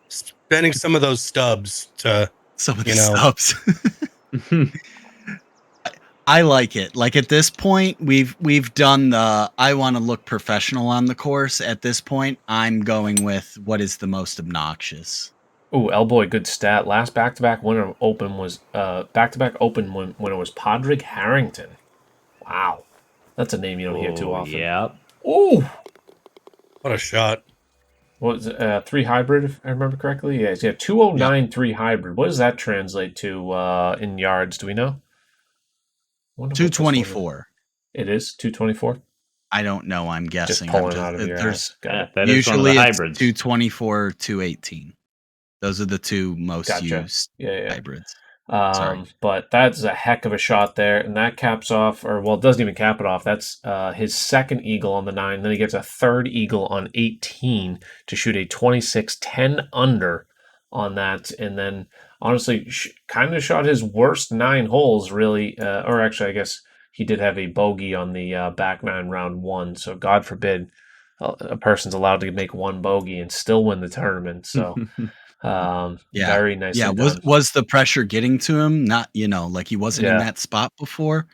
spending some of those stubs to stubs. I like it. Like at this point, we've done the I want to look professional on the course. At this point, I'm going with what is the most obnoxious. Ooh, Elboy, good stat. Last back-to-back winner open was back-to-back open when it was Padraig Harrington. Wow, that's a name you don't hear too often. Yeah. Ooh, what a shot! What was it, 3 hybrid, if I remember correctly? Yeah, 209 3 hybrid. What does that translate to in yards? Do we know? 224. It is 224. I don't know. I'm guessing. Just pulling out of your ass. That usually is one of the it's hybrids. 224, 218. Those are the two most used hybrids. But that's a heck of a shot there, and that caps off, it doesn't even cap it off. That's his second eagle on the 9. Then he gets a third eagle on 18 to shoot a 26-10 under on that, and then honestly kind of shot his worst 9 holes, really. Or actually, I guess he did have a bogey on the back 9 round 1. So God forbid a person's allowed to make 1 bogey and still win the tournament. So. Very nice. Yeah, was the pressure getting to him? Not, like he wasn't in that spot before.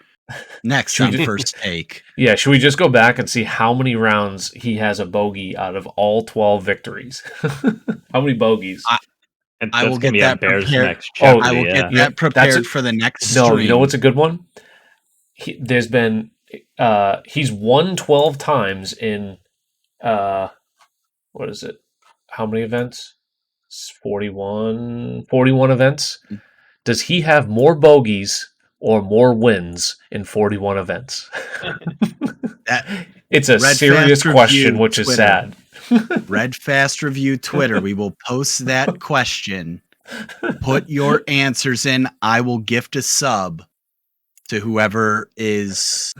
Next on First Take. Yeah, should we just go back and see how many rounds he has a bogey out of all 12 victories? How many bogeys? I will get that Bears prepared. Next chapter, I will get that prepared for the next No, stream. you know what's a good one? He's won 12 times in what is it? How many events? 41 events. Does he have more bogeys or more wins in 41 events? It's a serious question, which is sad. Red Fast Review Twitter. We will post that question. Put your answers in. I will gift a sub to whoever is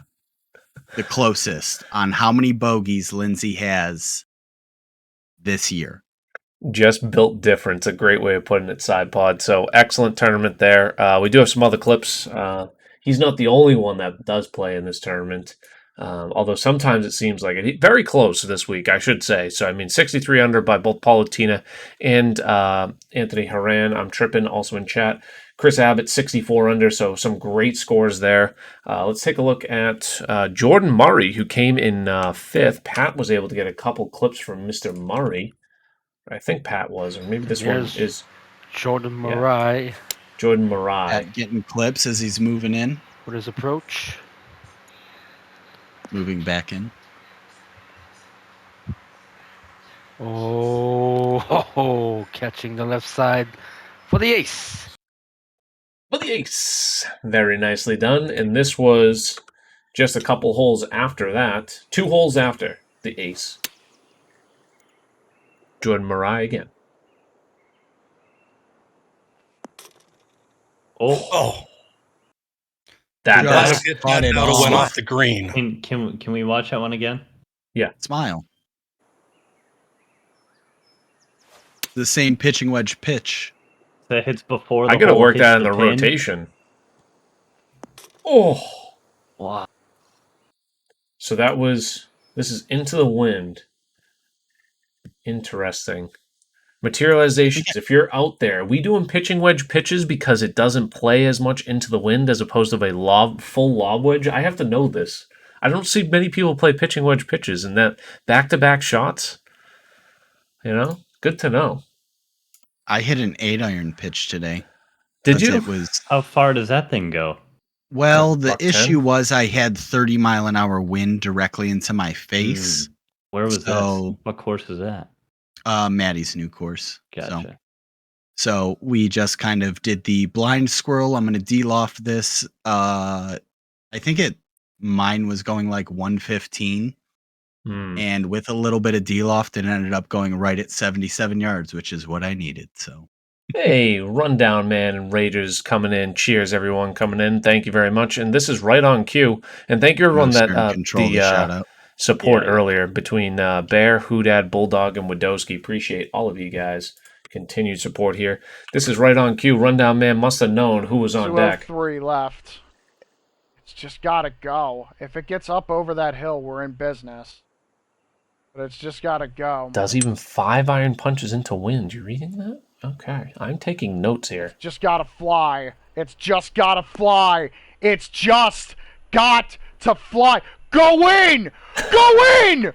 the closest on how many bogeys Lindsay has this year. Just built different. It's a great way of putting it, Side Pod. So excellent tournament there. We do have some other clips. He's not the only one that does play in this tournament. Although sometimes it seems like it. Very close this week, I should say. So, I mean, 63 under by both Paulatina and Anthony Haran. I'm tripping, also in chat. Chris Abbott, 64 under, so some great scores there. Let's take a look at Jordan Murray, who came in fifth. Pat was able to get a couple clips from Mr. Murray. I think Pat was, or maybe this one is Jordan Murray. Yeah. Jordan Murray. Pat getting clips as he's moving in. With his approach. Moving back in. Oh, catching the left side for the ace. For the ace. Very nicely done. And this was just a couple holes after that. 2 holes after the ace. Jordan Murray again. Oh. That went off the green. Can we watch that one again? Yeah. Smile. The same pitching wedge pitch. That hits before the I gotta hole work hits that in the pin. rotation. Oh. Wow. So this is into the wind. Interesting. Materializations. If you're out there, are we doing pitching wedge pitches because it doesn't play as much into the wind as opposed to a full lob wedge? I have to know this. I don't see many people play pitching wedge pitches and that back-to-back shots. You know, good to know. I hit an 8-iron pitch today. Did you? How far does that thing go? Well, the issue was I had 30-mile-an-hour wind directly into my face. Where was that? What course is that? Maddie's new course. Gotcha. So we just kind of did the blind squirrel. I'm going to de-loft this. I think mine was going like 115. And with a little bit of de-loft, it ended up going right at 77 yards, which is what I needed. So, hey, Rundown Man and Ragers coming in. Cheers, everyone coming in. Thank you very much. And this is right on cue. And thank you, everyone, that the support earlier between Bear, Hoodad, Bulldog, and Wadowski. Appreciate all of you guys. Continued support here. This is right on cue. Rundown Man must have known who was on deck. 203 left. It's just got to go. If it gets up over that hill, we're in business. But it's just got to go. Does even 5-iron punches into wind. You reading that? Okay. I'm taking notes here. It's just got to fly. It's just got to fly. It's just got to fly. Go in! Go in!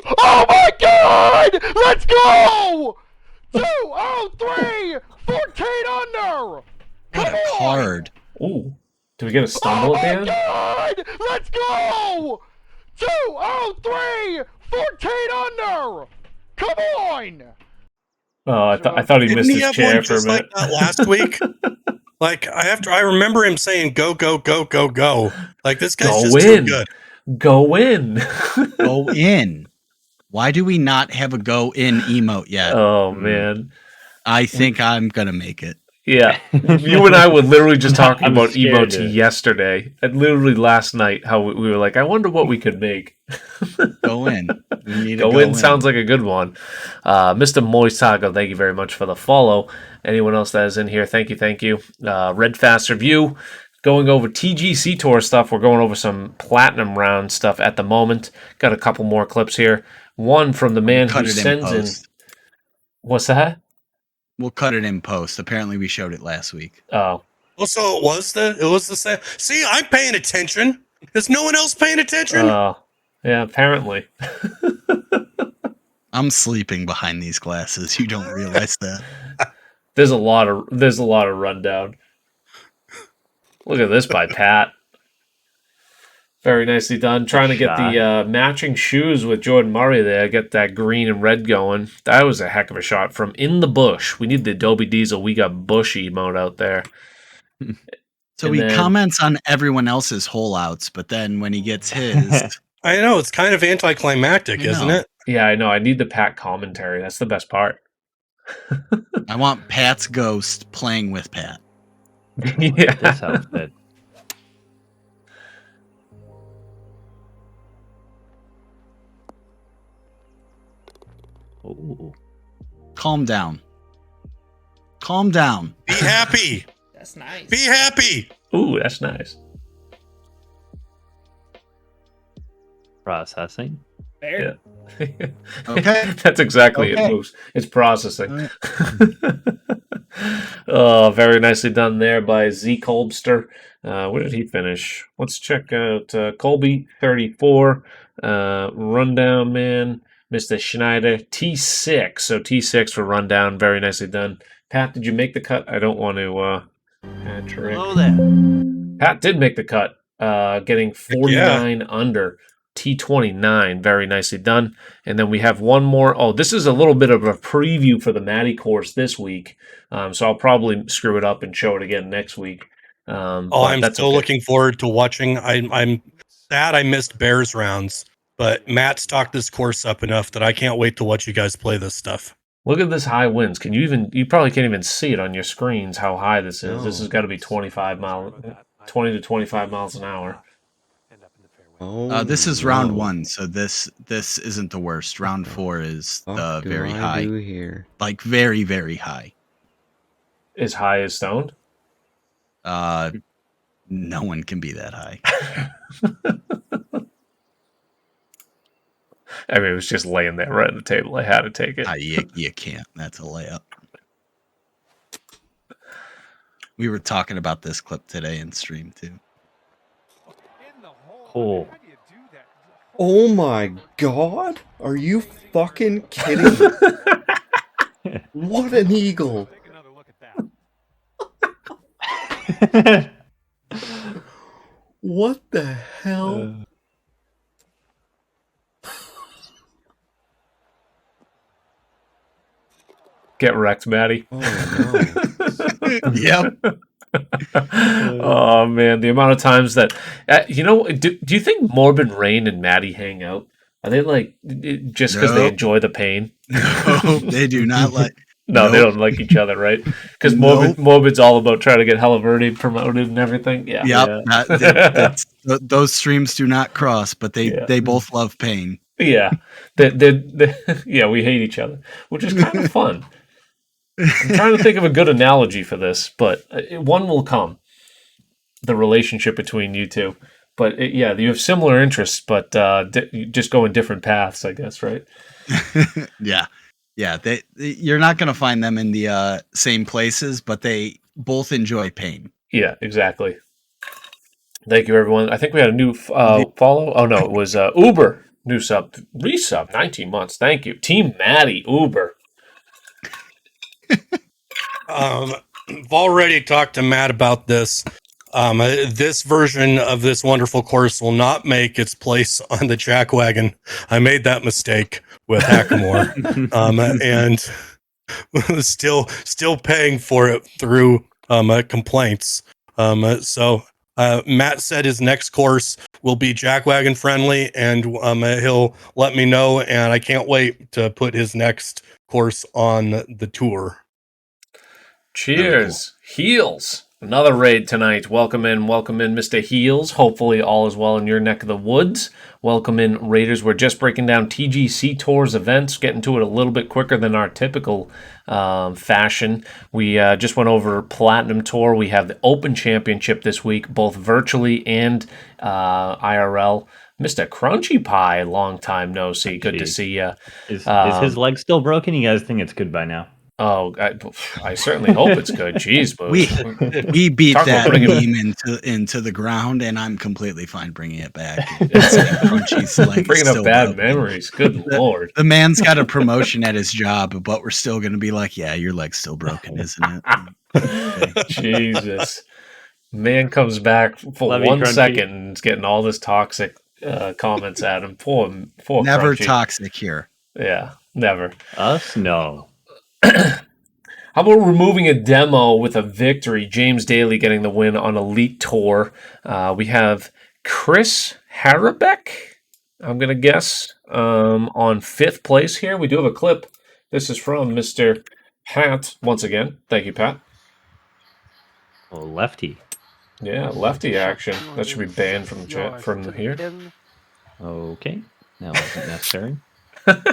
Oh my God! Let's go! 203! 14 under! Come on! Hard. Ooh. Do we get a stumble at the end? Oh my God! Let's go! 203! 14 under! Come on! Oh, I thought he missed his chair for a minute. Like that last week. Like I remember him saying go go go go go. Like this guy's just too good. Go in. Go in. Why do we not have a go in emote yet? Oh man. I think I'm gonna make it. Yeah. You and I were literally just talking about emotes yesterday. And literally last night how we were like, I wonder what we could make. Go in. We need go in sounds like a good one. Mr. Moisago, thank you very much for the follow. Anyone else that is in here, thank you. Red Fast Review. Going over TGC Tour stuff. We're going over some Platinum Round stuff at the moment. Got a couple more clips here. One from the man who sends in. What's that? We'll cut it in post. Apparently, we showed it last week. Oh. Well, so it was the same. See, I'm paying attention. Is no one else paying attention? Oh, yeah, apparently. I'm sleeping behind these glasses. You don't realize that. There's a lot of rundown. Look at this by Pat. Very nicely done. Trying to get the matching shoes with Jordan Murray there. Get that green and red going. That was a heck of a shot from in the bush. We need the Adobe Diesel. We got bush mode out there. So he comments on everyone else's hole outs, but then when he gets his... I know. It's kind of anticlimactic, isn't it? Yeah, I know. I need the Pat commentary. That's the best part. I want Pat's ghost playing with Pat. Yeah. This outfit. Oh, Calm down. Calm down. Be happy. That's nice. Be happy. Ooh, that's nice. Processing. Fair. Yeah. Okay. That's exactly Okay. it, Moose. It's processing. Oh, very nicely done there by Z Kolbster. Where did he finish? Let's check out Colby, 34. Rundown Man, Mr. Schneider, T6. So T6 for Rundown. Very nicely done. Pat, did you make the cut? I don't want to... Patrick. Hello there. Pat did make the cut, getting 49 under. T29, very nicely done. And then we have one more. Oh, this is a little bit of a preview for the Matty course this week. So I'll probably screw it up and show it again next week. I'm still looking forward to watching. I'm sad I missed Bears rounds, but Matt's talked this course up enough that I can't wait to watch you guys play this stuff. Look at this high winds. You probably can't even see it on your screens how high this is. This has got to be 20 to 25 miles an hour. This is round 1, so this isn't the worst. Round 4 is very high. Here? Like very, very high. As high as Stoned? No one can be that high. I mean, it was just laying there right at the table. I had to take it. You can't. That's a layup. We were talking about this clip today in stream too. Cool. Oh my god! Are you fucking kidding me? What an eagle! What the hell? Get wrecked, Matty. Oh no. Yep. Oh man, the amount of times that do you think Morbid Rain and Maddie hang out? Are they like just because they enjoy the pain? No, they do not like. No, they don't like each other, right? Because Morbid's all about trying to get Hella Verde promoted and everything. Yeah. Yep. Those streams do not cross, but they both love pain. Yeah. Yeah, we hate each other, which is kind of fun. I'm trying to think of a good analogy for this, but one will come. The relationship between you two. But you have similar interests, but you just go in different paths, I guess, right? Yeah. You're not going to find them in the same places, but they both enjoy pain. Yeah, exactly. Thank you, everyone. I think we had a new follow. Oh, no, it was Uber. New resub, 19 months. Thank you. Team Maddie, Uber. I've already talked to Matt about this. This version of this wonderful course will not make its place on the Jack Wagon. I made that mistake with Hackamore, and still paying for it through complaints. So Matt said his next course will be Jack Wagon friendly, and he'll let me know. And I can't wait to put his next course on the tour. Cheers. Heels. Another raid tonight. Welcome in, Mr. Heels. Hopefully all is well in your neck of the woods. Welcome in, Raiders. We're just breaking down TGC Tours events, getting to it a little bit quicker than our typical fashion. We just went over Platinum Tour. We have the Open Championship this week, both virtually and IRL. Mr. Crunchy Pie, long time no see. Good to see you. Is his leg still broken? You guys think it's good by now? Oh, I certainly hope it's good. Jeez, we beat that meme into the ground, and I'm completely fine bringing it back. Bringing up bad memories. Good lord. The man's got a promotion at his job, but we're still going to be like, yeah, your leg's still broken, isn't it? Okay. Jesus. Man comes back for 1 second and is getting all this toxic comments at him. Poor Never Crunchy. Toxic here. Yeah, never. Us? No. How about removing a demo with a victory? James Daly getting the win on Elite Tour. We have Chris Harabeck, I'm going to guess, on 5th place here. We do have a clip. This is from Mr. Pat, once again. Thank you, Pat. Oh, lefty. Yeah, lefty action. That should be banned from here. Okay. That wasn't necessary. That's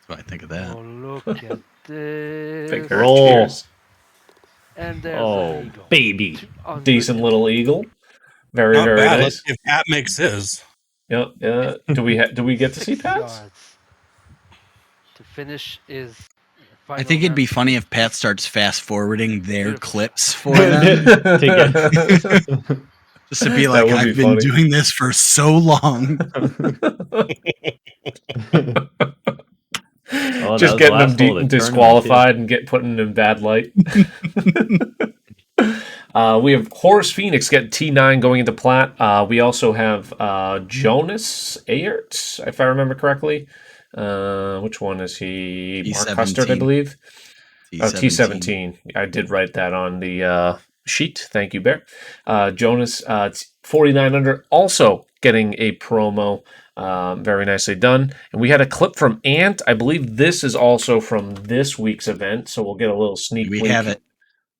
what I think of that. Oh, look at Fake is... Earth, cheers. And there's an eagle. Baby. Decent little eagle. Very, Not very bad. nice. Let's see if Pat makes his. Yep. Yeah. Do we get to see 6 Pat's? yards. To finish is... I think it'd be funny if Pat starts fast forwarding their Beautiful. clips for them. Just to be like, That would be I've been funny. doing this for so long. Oh, that Just was getting the them last hole of the disqualified and putting them in bad light. We have Horace Phoenix getting T9 going into Platt. We also have Jonas Ayert, if I remember correctly. Which one is he? Mark T17. Custard, I believe. T17. T17. I did write that on the sheet. Thank you, Bear. Jonas, 49 under, also getting a promo. Very nicely done. And we had a clip from Ant. I believe this is also from this week's event, so we'll get a little sneak peek. We have it.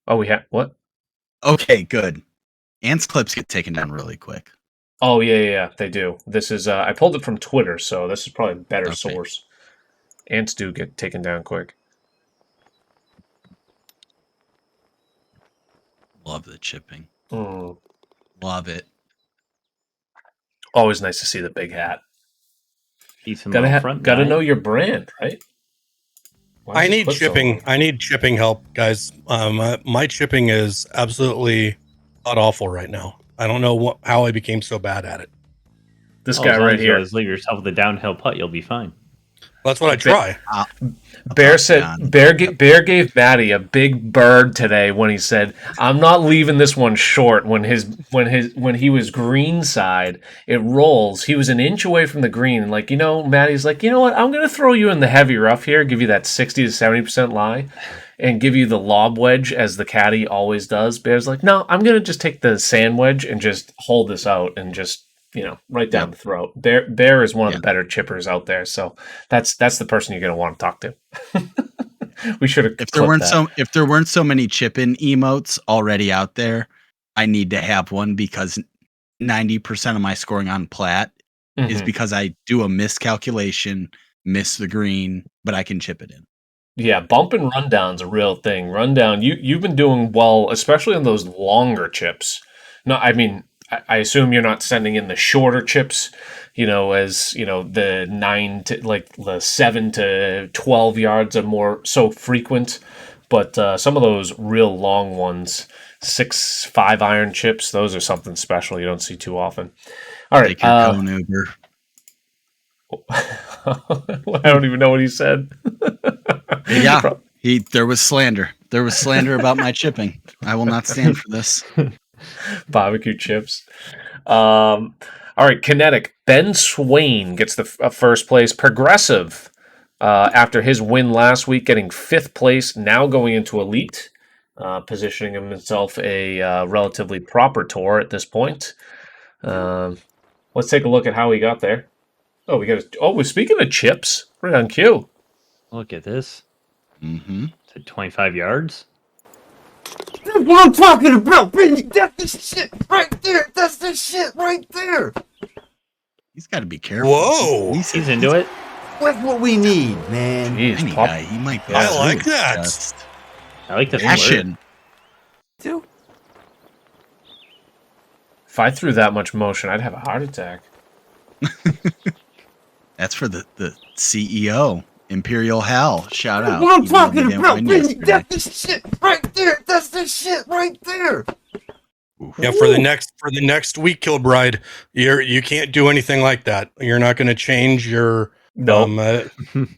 Oh, we have what? Okay, good. Ant's clips get taken down really quick. Oh, yeah, they do. This is I pulled it from Twitter, so this is probably a better Okay. source. Ants do get taken down quick. Love the chipping. Mm. Love it. Always nice to see the big hat. Decent Gotta nine. know your brand, right? Why I is the need clip so chipping. long? I need chipping help, guys. My chipping is absolutely god awful right now. I don't know how I became so bad at it. This As guy long right as you here. always leave yourself with a downhill putt, you'll be fine. That's what I try. Bear said Bear gave Maddie a big bird today when he said, "I'm not leaving this one short." When he was greenside, it rolls. He was an inch away from the green, and Maddie's like, you know what? I'm gonna throw you in the heavy rough here, give you that 60 to 70% lie, and give you the lob wedge as the caddy always does. Bear's like, no, I'm gonna just take the sand wedge and just hold this out and just. Right down the throat. Bear is one of the better chippers out there, so that's the person you're going to want to talk to. We should have. If there weren't so many chip-in emotes already out there, I need to have one because 90% of my scoring on Platt is because I do a miscalculation, miss the green, but I can chip it in. Yeah, bump and rundown's a real thing. Rundown, you've been doing well, especially on those longer chips. No, I mean. I assume you're not sending in the shorter chips, as the the 7 to 12 yards are more so frequent, but some of those real long ones, 6-5 iron chips, those are something special you don't see too often. All right, take your cone Uber. I don't even know what he said. Yeah, there was slander. There was slander about my chipping. I will not stand for this. Barbecue chips. All right, Kinetic. Ben Swain gets the first place. Progressive, after his win last week, getting 5th place, now going into Elite, positioning himself a relatively proper tour at this point. Let's take a look at how he got there. Oh, we're speaking of chips, right on cue. Look at this. Mm-hmm. It's at 25 yards. That's what I'm talking about, baby. That's the shit right there. That's the shit right there. He's got to be careful. Whoa. He's into it. That's what we need, man. Jeez, Any guy, he might be. I like that. I like the Action. Too. If I threw that much motion, I'd have a heart attack. That's for the CEO. Imperial Hal, shout out. What I'm even though talking we didn't about, win baby. yesterday. That's the shit right there. That's the shit right there. Yeah, for the next week, Kilbride, you can't do anything like that. You're not going to change your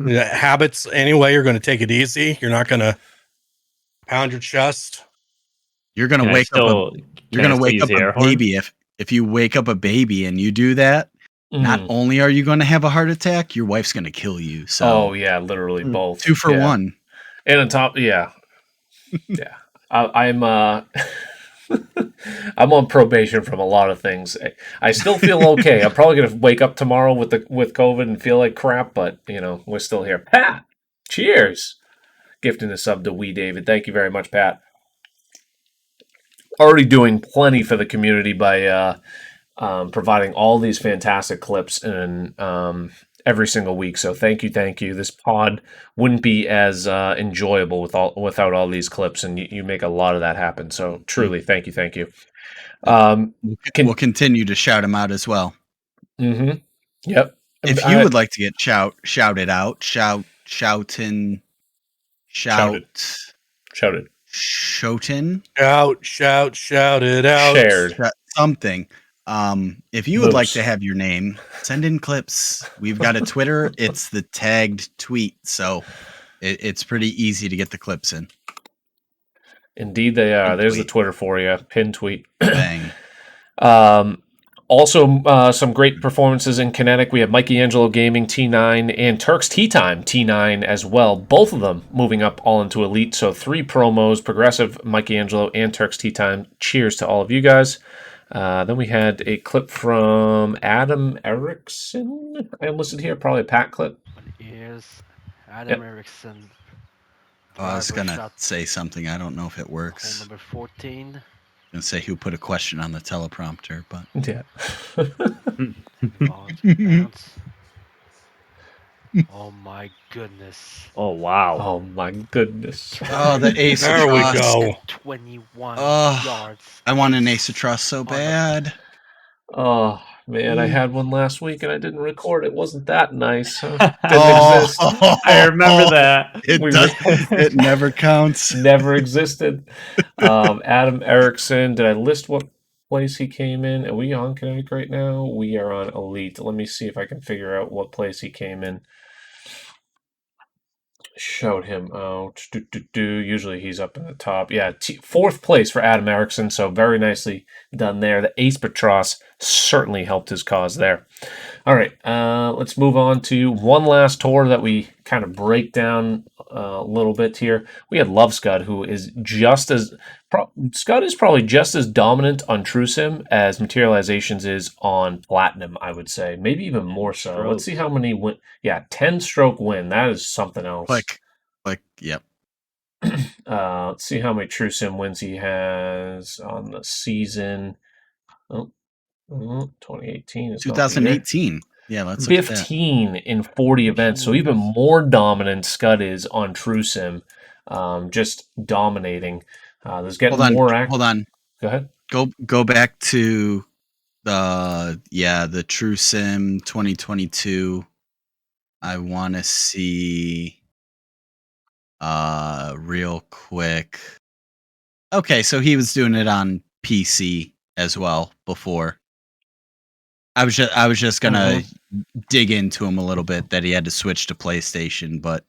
habits anyway. You're going to take it easy. You're not going to pound your chest. You're gonna wake up a baby if you wake up a baby and you do that. Not only are you going to have a heart attack, your wife's going to kill you. So, oh yeah, literally both. 2 for 1. And on top, yeah. I'm I'm on probation from a lot of things. I still feel okay. I'm probably gonna wake up tomorrow with COVID and feel like crap, but we're still here. Pat, cheers! Gifting a sub to David. Thank you very much, Pat. Already doing plenty for the community by providing all these fantastic clips and every single week. So thank you. This pod wouldn't be as enjoyable without all these clips, and you make a lot of that happen. So truly, thank you. We'll continue to shout him out as well. Mm-hmm. Yep. If you would like to get shouted out, shouted. Shouted. Shout it out. Shared. Something. If you would like to have your name, send in clips. We've got a Twitter. It's the tagged tweet, so it's pretty easy to get the clips in. Indeed, they are. There's the Twitter for you. Pin tweet. Bang. Also, some great performances in Kinetic. We have Mikey Angelo Gaming T9 and Turks Tea Time T9 as well. Both of them moving up all into Elite. So 3 promos, Progressive, Mikey Angelo, and Turks Tea Time. Cheers to all of you guys. Then we had a clip from Adam Erickson. I listed here, probably a Pat clip. Here's Adam Erickson. I was going to say something. I don't know if it works. Hole number 14. Gonna say who put a question on the teleprompter, but yeah. Oh my goodness! Oh wow! Oh my goodness! Oh, the ace. There we go. 21 yards. I want an ace of trust so bad. Oh man, I had one last week and I didn't record. It wasn't that nice. Huh? Didn't exist. I remember that. It never counts. Never existed. Adam Erickson. Did I list what place he came in? Are we on Kinetic right now? We are on Elite. Let me see if I can figure out what place he came in. Showed him out. Usually he's up in the top. Yeah, 4th place for Adam Erickson, so very nicely done there. The Ace Patros certainly helped his cause there. All right, let's move on to one last tour that we kind of break down a little bit here. We had Love Scud, who is just as... Scud is probably just as dominant on True Sim as Materializations is on Platinum, I would say. Maybe even more so. Stroke. Let's see how many win. Yeah, 10-stroke win. That is something else. Yep. Let's see how many True Sim wins he has on the season. 2018 is 2018. Yeah, let's look at that. 15 in 40 events. So even more dominant Scud is on True Sim. Just dominating. There's getting more action. Hold on. Go ahead. Go back to the True Sim 2022. I want to see real quick. Okay, so he was doing it on PC as well before. I was just gonna dig into him a little bit that he had to switch to PlayStation, but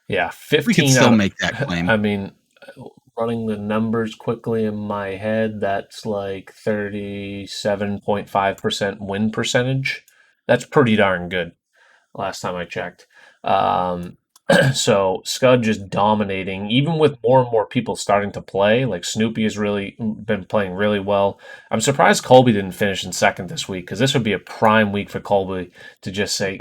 yeah, 15. We can still make that claim. I mean, running the numbers quickly in my head, that's like 37.5% win percentage. That's pretty darn good. Last time I checked. So Scud just dominating, even with more and more people starting to play. Like Snoopy has really been playing really well. I'm surprised Colby didn't finish in second this week, because this would be a prime week for Colby to just say,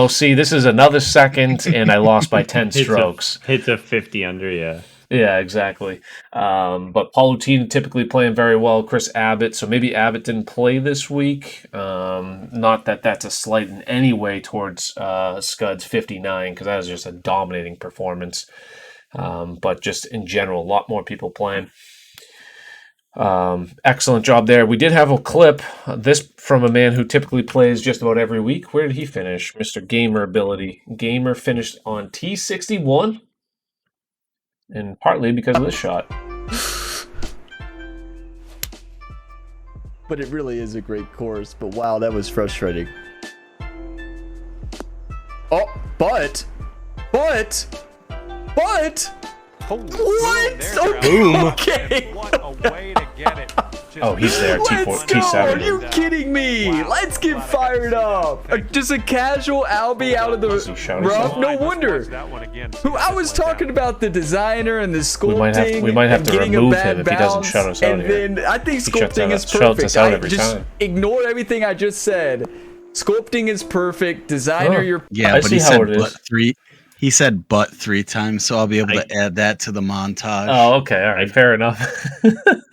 see, this is another second and I lost by 10 strokes. Hits a 50 under, yeah. Yeah, exactly. But Paul Lutin typically playing very well. Chris Abbott. So maybe Abbott didn't play this week. Not that that's a slight in any way towards Scud's 59, because that was just a dominating performance. But just in general, a lot more people playing. Excellent job there. We did have a clip, this from a man who typically plays just about every week. Where did he finish? Mr. Gamer Ability. Gamer finished on T61. And partly because of this shot. But it really is a great course. But wow, that was frustrating. Oh, but. What? Boom. Okay. What a way to get it. Oh, he's there. Let's go. T7. Are you kidding me? Wow. Let's get fired up. Just a casual Albie out of the rough. No wonder. Who I was talking about the designer and the sculpting. We might have and to getting a remove bad him if he doesn't bounce, shut us out and here. then I think He shuts sculpting is us perfect. out every Just time. ignore everything I just said. Sculpting is perfect. Designer, you're yeah, but he said but 3. He said but 3 times, so I'll be able to add that to the montage. Oh, okay. All right. Fair enough.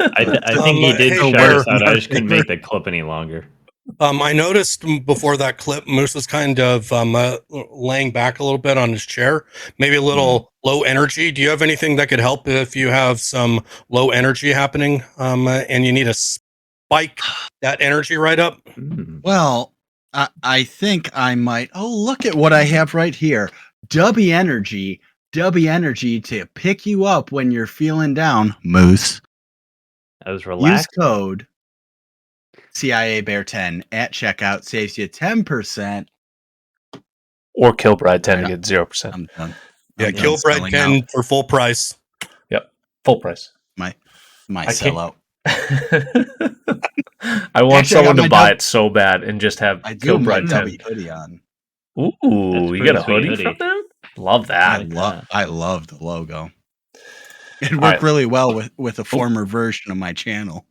I think he did shut us out. I just couldn't make the clip any longer. I noticed before that clip, Moose was kind of laying back a little bit on his chair, maybe a little low energy. Do you have anything that could help if you have some low energy happening and you need to spike that energy right up? Well, I think I might. Oh, look at what I have right here. W Energy to pick you up when you're feeling down, Moose. I was Use relaxed. code CIA Bear 10 at checkout, saves you 10%. Or Kilbride 10 to get 0%. I'm done. Yeah, I'm done Kilbride selling 10 out. for full price. Yep, full price. My I sellout. I want Actually, I got someone to my buy it so bad and just have I do have my Kilbride 10. W hoodie on. Ooh, That's you pretty got a sweet hoodie from them? Love that. I love the logo. It worked right. really well with a former version of my channel.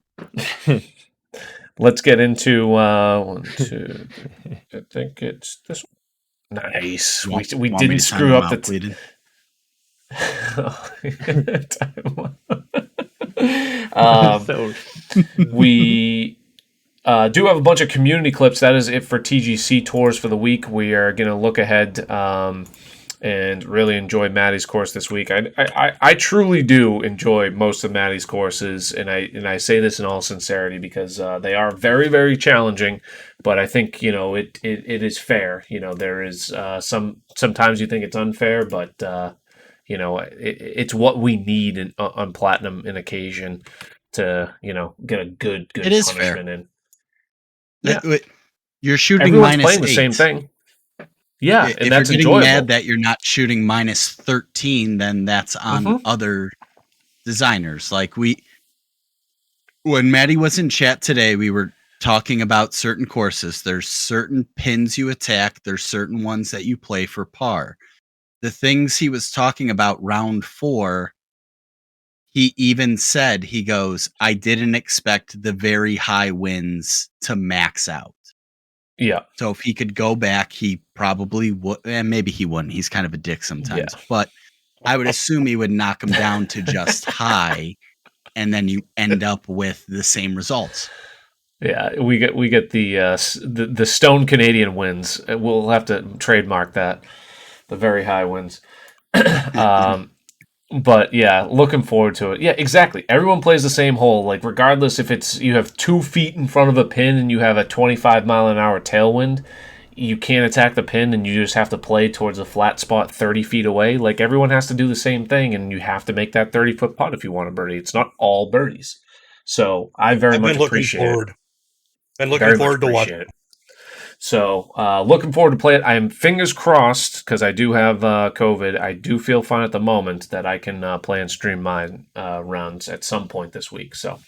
Let's get into one, two, three. I think it's this one. Nice. We didn't screw up the we do have a bunch of community clips. That is it for TGC Tours for the week. We are going to look ahead and really enjoy Maddie's course this week. I truly do enjoy most of Maddie's courses, and I say this in all sincerity because they are very, very challenging. But I think it is fair. There is sometimes you think it's unfair, but it's what we need on Platinum in occasion to get a good it is punishment fair. in. Yeah. You're shooting Everyone's minus playing 8. the same thing. Yeah, if and that's you're getting enjoyable. mad that you're not shooting minus 13, then that's on other designers. Like when Maddie was in chat today, we were talking about certain courses. There's certain pins you attack. There's certain ones that you play for par. The things he was talking about round 4, he even said, he goes, I didn't expect the very high wins to max out. Yeah. So if he could go back, he probably would, and maybe he wouldn't. He's kind of a dick sometimes. Yeah. But I would assume he would knock him down to just high, and then you end up with the same results. Yeah, we get the Stone Canadian wins. We'll have to trademark that. The very high wins. But yeah, looking forward to it. Yeah, exactly. Everyone plays the same hole. Like regardless if it's you have 2 feet in front of a pin and you have a 25-mile-an-hour tailwind, you can't attack the pin and you just have to play towards a flat spot 30 feet away. Like everyone has to do the same thing, and you have to make that 30-foot putt if you want a birdie. It's not all birdies. So I very much appreciate it. Been looking forward to watch it. So, looking forward to play it. I am fingers crossed because I do have COVID. I do feel fine at the moment that I can play and stream my rounds at some point this week. So,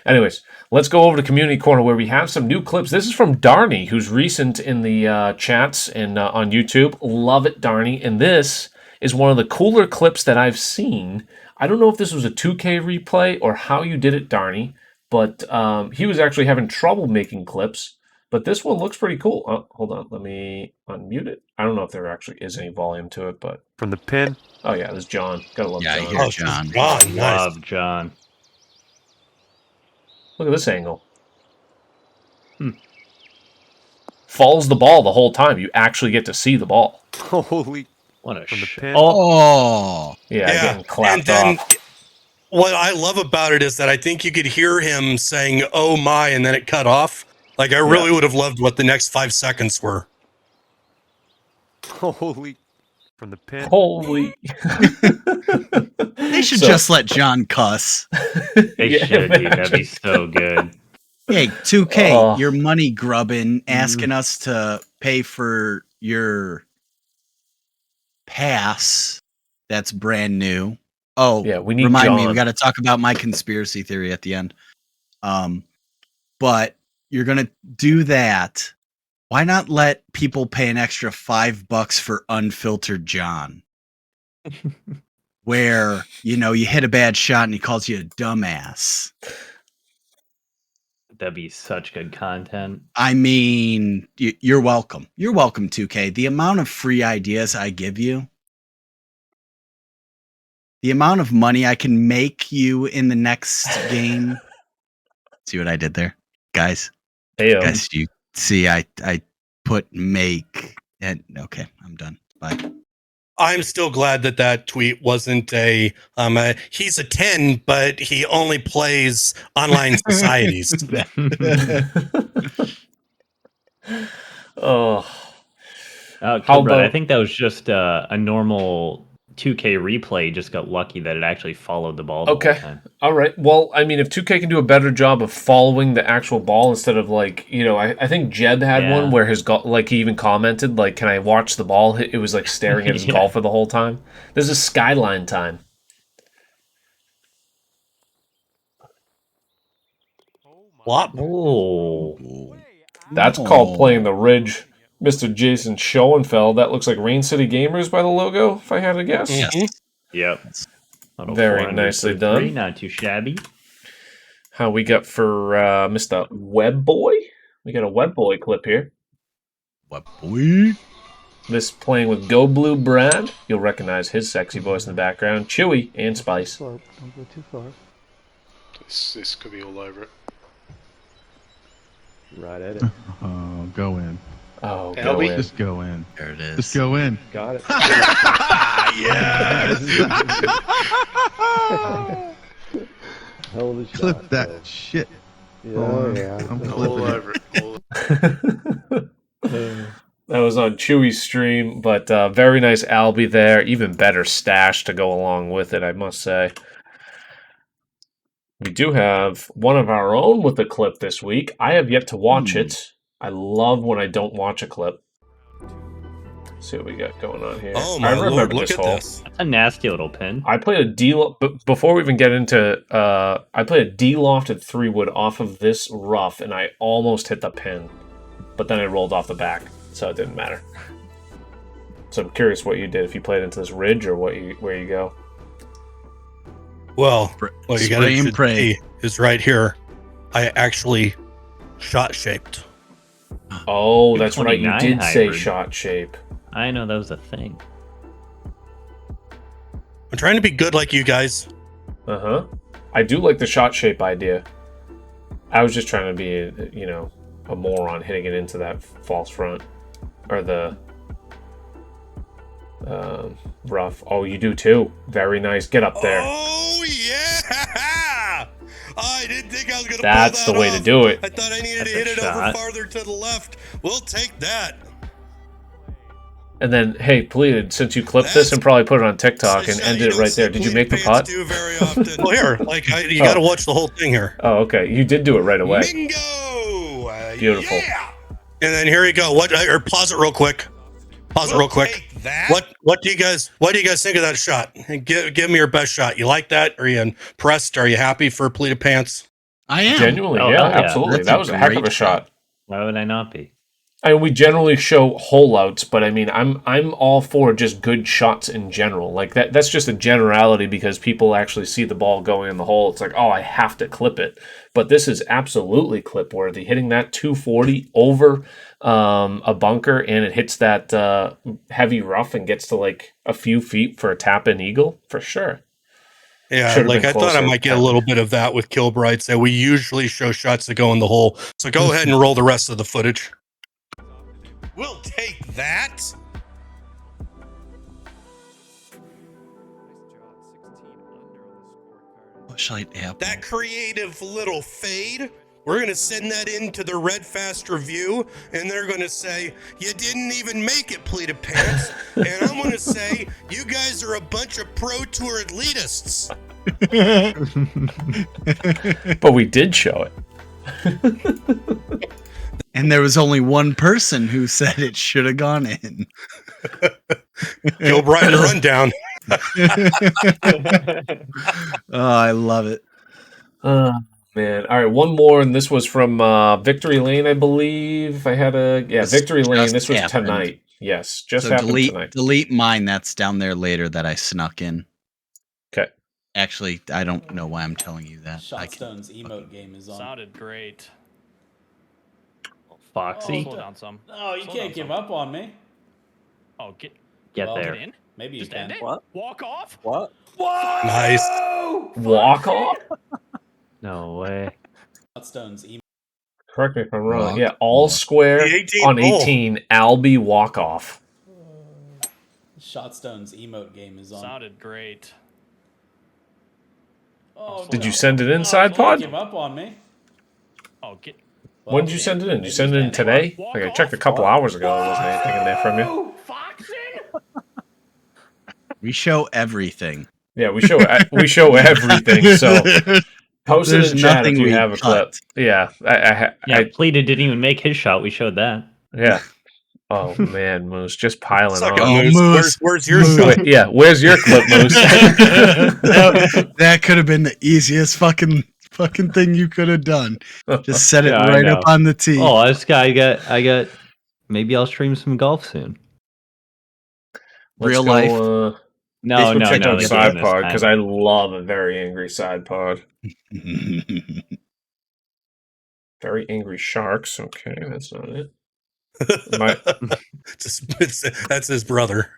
anyways, let's go over to Community Corner where we have some new clips. This is from Darnie, who's recent in the chats and on YouTube. Love it, Darnie. And this is one of the cooler clips that I've seen. I don't know if this was a 2K replay or how you did it, Darnie, but he was actually having trouble making clips. But this one looks pretty cool. Oh, hold on. Let me unmute it. I don't know if there actually is any volume to it, but... From the pin? Oh, yeah, there's John. Gotta love John. Yeah, I hear John. John, nice. Love John. Look at this angle. Follows the ball the whole time. You actually get to see the ball. Holy... What a From the pin? Oh! Yeah, getting clapped and then, off. What I love about it is that I think you could hear him saying, oh my, and then it cut off. Like, I really would have loved what the next 5 seconds were. Holy... From the pin? Holy... They should just let John cuss. They should, dude. That'd be so good. Hey, 2K, you're money grubbing, asking us to pay for your pass that's brand new. Oh, yeah, we need remind me, John. we got to talk about my conspiracy theory at the end. But you're going to do that. Why not let people pay an extra $5 for unfiltered John? Where, you hit a bad shot and he calls you a dumbass. That'd be such good content. I mean, you're welcome. You're welcome, 2K. The amount of free ideas I give you, the amount of money I can make you in the next game. See what I did there? Guys? Ayo. Guys, you See, I put make and okay, I'm done. Bye. I'm still glad that tweet wasn't he's a 10, but he only plays online societies. Oh. How about, I think that was just a normal 2K replay. Just got lucky that it actually followed the ball the whole time. All right. Well, I mean, if 2K can do a better job of following the actual ball instead of like, I think Jeb had one where his he even commented like, "Can I watch the ball?" It was like staring at his golfer the whole time. There's a skyline time. What? Oh, that's called playing the ridge. Mr. Jason Schoenfeld. That looks like Rain City Gamers by the logo, if I had to guess. Yep. Very nicely done. Not too shabby. How we got for Mr. Web Boy? We got a Web Boy clip here. Web Boy. This playing with Go Blue Brad. You'll recognize his sexy voice in the background. Chewy and Spice. Don't go too far. This could be all over it. Right at it. Oh, go in. Oh, go in. Just go in. There it is. Just go in. Got it. Yes! Hell of a shot. Clip that shit. Yeah, I'm All clipping over it. That was on Chewy's stream, but very nice Albie there. Even better stash to go along with it, I must say. We do have one of our own with a clip this week. I have yet to watch it. I love when I don't watch a clip. Let's see what we got going on here. Oh my lord, look at this. That's a nasty little pin. I played a D... Before we even get into... I played a D-lofted 3-wood off of this rough, and I almost hit the pin. But then I rolled off the back, so it didn't matter. So I'm curious what you did, if you played into this ridge or where you go. Well, what you got to see is right here. I actually shot shaped. Oh, that's right. You did say hybrid. Shot shape. I know that was a thing. I'm trying to be good like you guys. Uh-huh. I do like the shot shape idea. I was just trying to be, a moron hitting it into that false front. Or the rough. Oh, you do too. Very nice. Get up there. Oh, yeah! I didn't think I was going to pull that That's the way to do it. I thought I needed to hit it over farther to the left. We'll take that. And then, hey, Pleated, since you clipped this and probably put it on TikTok and ended it right there, did you make the putt? Do very often. Well, here, you got to watch the whole thing here. Oh, okay. You did do it right away. Bingo! Beautiful. Yeah! And then here you go. Or pause it real quick. Pause it real quick. What do you guys think of that shot? Give me your best shot. You like that? Are you impressed? Are you happy for Pleated Pants? I am. Genuinely, Oh, yeah, hell yeah. absolutely. That's That a was a heck of a great shot. Why would I not be? I mean, we generally show hole outs, but I mean, I'm all for just good shots in general. Like that's just a generality because people actually see the ball going in the hole. It's like, oh, I have to clip it. But this is absolutely clip worthy. Hitting that 240 over a bunker and it hits that heavy rough and gets to like a few feet for a tap in eagle for sure. Yeah, I thought I might get a little bit of that with Kilbright. So we usually show shots that go in the hole. So go ahead and roll the rest of the footage. We'll take that. Bushlight apple. That creative little fade. We're going to send that into the Red Fast review, and they're going to say, you didn't even make it, Pleated Pants. And I'm going to say, you guys are a bunch of Pro Tour elitists. But we did show it. And there was only one person who said it should have gone in. Gilbride rundown. Oh, I love it. Man. All right, one more, and this was from Victory Lane, I believe. Victory Lane. This was tonight. Yes, just happened tonight. Delete mine. That's down there later that I snuck in. Okay. Actually, I don't know why I'm telling you that. Shotstone's emote game is on. Sounded great. Foxy. Slow down some. No, you can't give up on me. Oh, get well, there. Get in? Maybe Just you can. end it? What? Walk off? What? Whoa! Nice. Walk off? No way. Shotstone's emote. Correct me if I'm wrong. Walk. Yeah, all square The 18th on hole. 18. Albie walk off. Shotstone's emote game is on. Sounded great. Oh, Did no. you send it Oh, inside can't pod? give up on me. Oh, get. When did you send it in? Did you send it in today? Like I checked a couple hours ago. There wasn't anything in there from you. We show everything. Yeah, we show everything. So post it There's in chat if nothing you we have a clip. cut. Yeah, Yeah, Pleated didn't even make his shot. We showed that. yeah. Oh man, Moose, just piling Suck on. it, Moose. Moose. Where's your Moose. shot? Yeah, where's your clip, Moose? that could have been the easiest fucking thing you could have done. Just set it Yeah, I right know. up on the tee. Oh, this guy I got. Maybe I'll stream some golf soon. Real Let's life. go, No, Facebook no, check no. out the side game this pod time. because I love a very angry side pod. Very angry sharks. Okay, that's not it. That's his brother.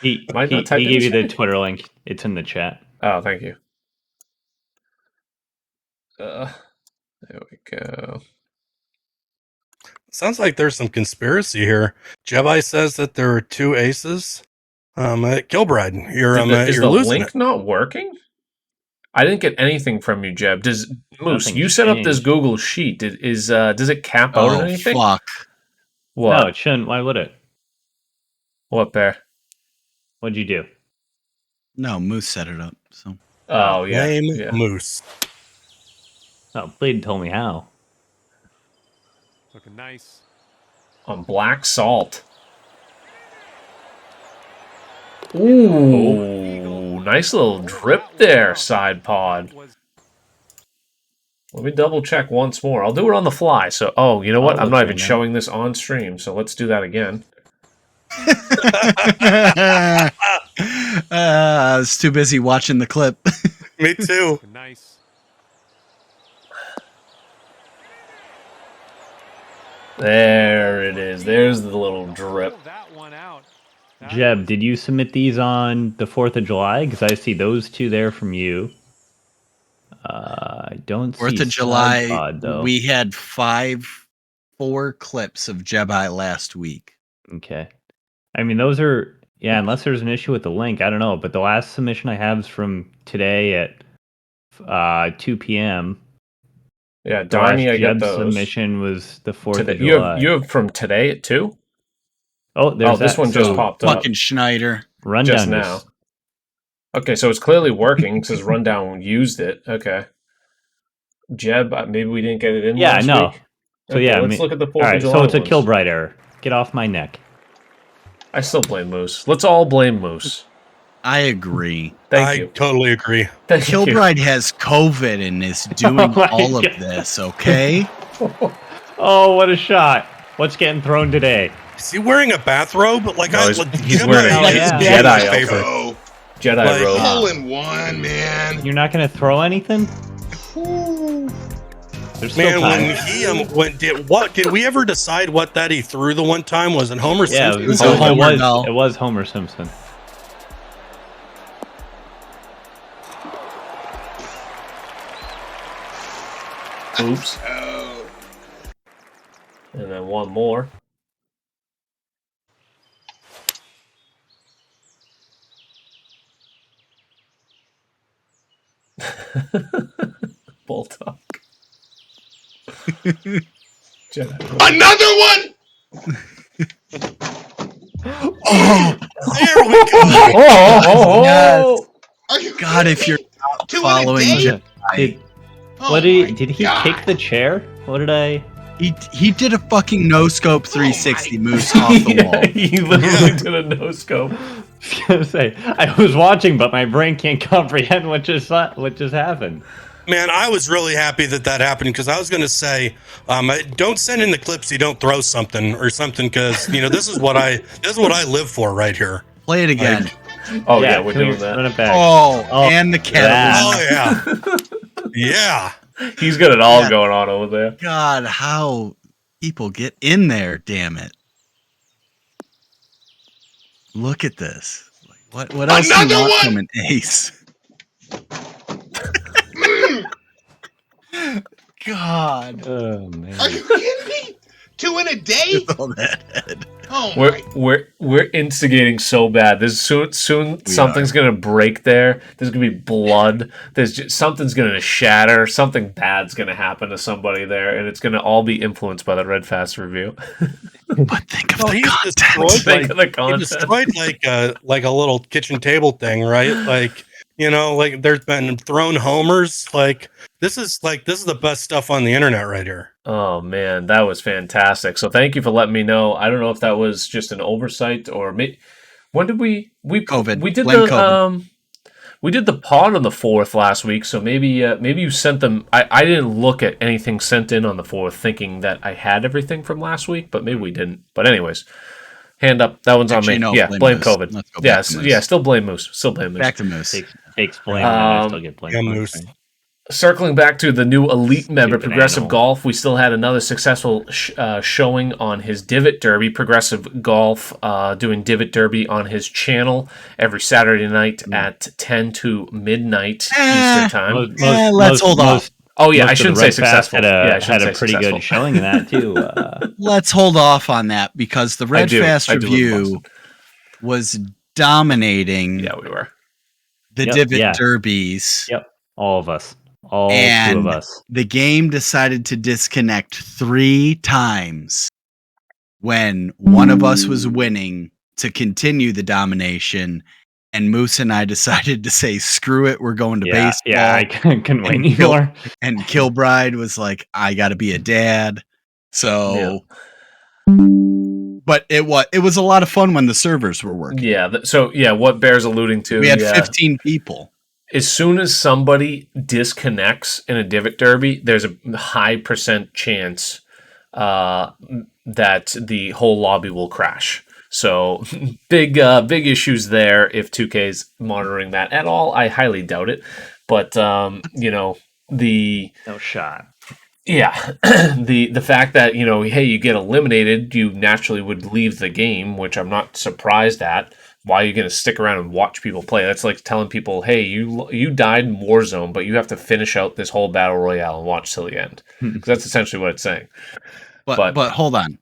He Might not type in gave you the chat. Twitter link. It's in the chat. Oh, thank you. There we go. Sounds like there's some conspiracy here. Jedi says that there are 2 aces. Kilbride, you're Is you're the losing link it. not working? I didn't get anything from you, Jeb. Does Moose? Nothing's You set up this changed. Google sheet. Does it cap out Oh, at anything? fuck. What? No, it shouldn't. Why would it? What, Bear? What'd you do? No, Moose set it up. So. Oh yeah, Blame yeah. Moose. Oh, Pleated told me how. Looking nice. On black salt. Ooh, nice little drip there, side pod. Let me double check once more. I'll do it on the fly. So, oh, you know what? I'll I'm not look even right now. showing this on stream. So let's do that again. I was too busy watching the clip. Me too. Looking nice. There it is. There's the little drip. That one out. Jeb, did you submit these on the 4th of July? Because I see those 2 there from you. I don't see 4th of July, Sidepod, though. we had 4 clips of Jedi last week. Okay. I mean, those are... Yeah, unless there's an issue with the link, I don't know. But the last submission I have is from today at 2 p.m. Yeah, The last Darnie, I got Jeb those. submission was the 4th Today. of July. You have from today at 2? Oh, there's this that. one just So, popped up Fucking Schneider. Rundown just now. Okay, so it's clearly working. It says Rundown used it. Okay. Jeb, maybe we didn't get it in Yeah, last no. week. So Okay, yeah, let's look at the 4th all right, of July so it's a ones. Kilbride error. Get off my neck. I still blame Moose. Let's all blame Moose. I agree. Thank you. I totally agree. Thank you. Kilbride has COVID and is doing my all of God. this, okay? Oh, what a shot. What's getting thrown today? Is he wearing a bathrobe? Like No, I, he's like, wearing a Jedi my outfit. favorite. Oh, Jedi Like, robe. hole in one, man. You're not going to throw anything? There's still Man, time. when he did we ever decide what that he threw the one time was in Homer Yeah, Simpson? it was, Homer, it was Homer Simpson. Oops. Oh. And then one more. Bull talk. Another one. Oh, There we go. Oh, Are you God, if you're not following Jedi. What did he kick the chair? What did I... He did a fucking no-scope 360 moose off the wall. He literally did a no scope. I was gonna say, I was watching, but my brain can't comprehend what just happened. Man, I was really happy that happened because I was going to say, don't send in the clips. You don't throw something or something because this is what I live for right here. Play it again. Oh yeah, we're can we doing that. Run it back. Oh, and the kettle. that. Oh yeah, yeah. He's got it all going on over there. God, how people get in there, damn it. Look at this. What else do you want from an ace? God. Oh man. Are you kidding me? 2 in a day? All that head. Oh my. We're instigating so bad. There's soon something's gonna break there. There's gonna be blood. Something's gonna shatter. Something bad's gonna happen to somebody there, and it's gonna all be influenced by the Red Fast review. But think of the content. Think of the content. He destroyed like a little kitchen table thing, right? Like, you know, like there's been thrown homers. Like this is the best stuff on the internet right here. Oh man, that was fantastic. So thank you for letting me know. I don't know if that was just an oversight or when did we COVID. We did Blame the COVID. We did the pod on the 4th last week, so maybe you sent them. I didn't look at anything sent in on the 4th thinking that I had everything from last week, but maybe we didn't. But anyways, hand up. That one's Actually, on me. no, Yeah, blame Moose. COVID. Let's go back to Moose. Still blame Moose. Still blame Moose. Back to Moose. Takes blame, and I still get blamed. Yeah, Moose. Circling back to the new elite member, Stupid Progressive animal. Golf, we still had another successful showing on his Divot Derby. Progressive Golf doing Divot Derby on his channel every Saturday night at 10 to midnight Eastern time. Let's hold off. Oh yeah, most I of shouldn't the say Red Fast successful. I Had shouldn't a say pretty successful. good showing in that too. Let's hold off on that because the Red Fast I do live in review Boston. was dominating Yeah, we were. the Yep, Divot yeah. Derbies. Yep, all of us, all And 2 of us. the game decided to disconnect 3 times when one of us was winning to continue the domination, and Moose and I decided to say, screw it, we're going to baseball. Yeah, I couldn't wait And anymore. And Kilbride was like, I got to be a dad. So, but it was a lot of fun when the servers were working. Yeah. What Bear's alluding to, We had 15 people. As soon as somebody disconnects in a Divot Derby, there's a high % chance that the whole lobby will crash. So big issues there if 2K's monitoring that at all. I highly doubt it. But No shot. Yeah, the fact that, hey, you get eliminated, you naturally would leave the game, which I'm not surprised at. Why are you going to stick around and watch people play? That's like telling people, hey, you died in Warzone, but you have to finish out this whole battle royale and watch till the end. Because that's essentially what it's saying. But hold on.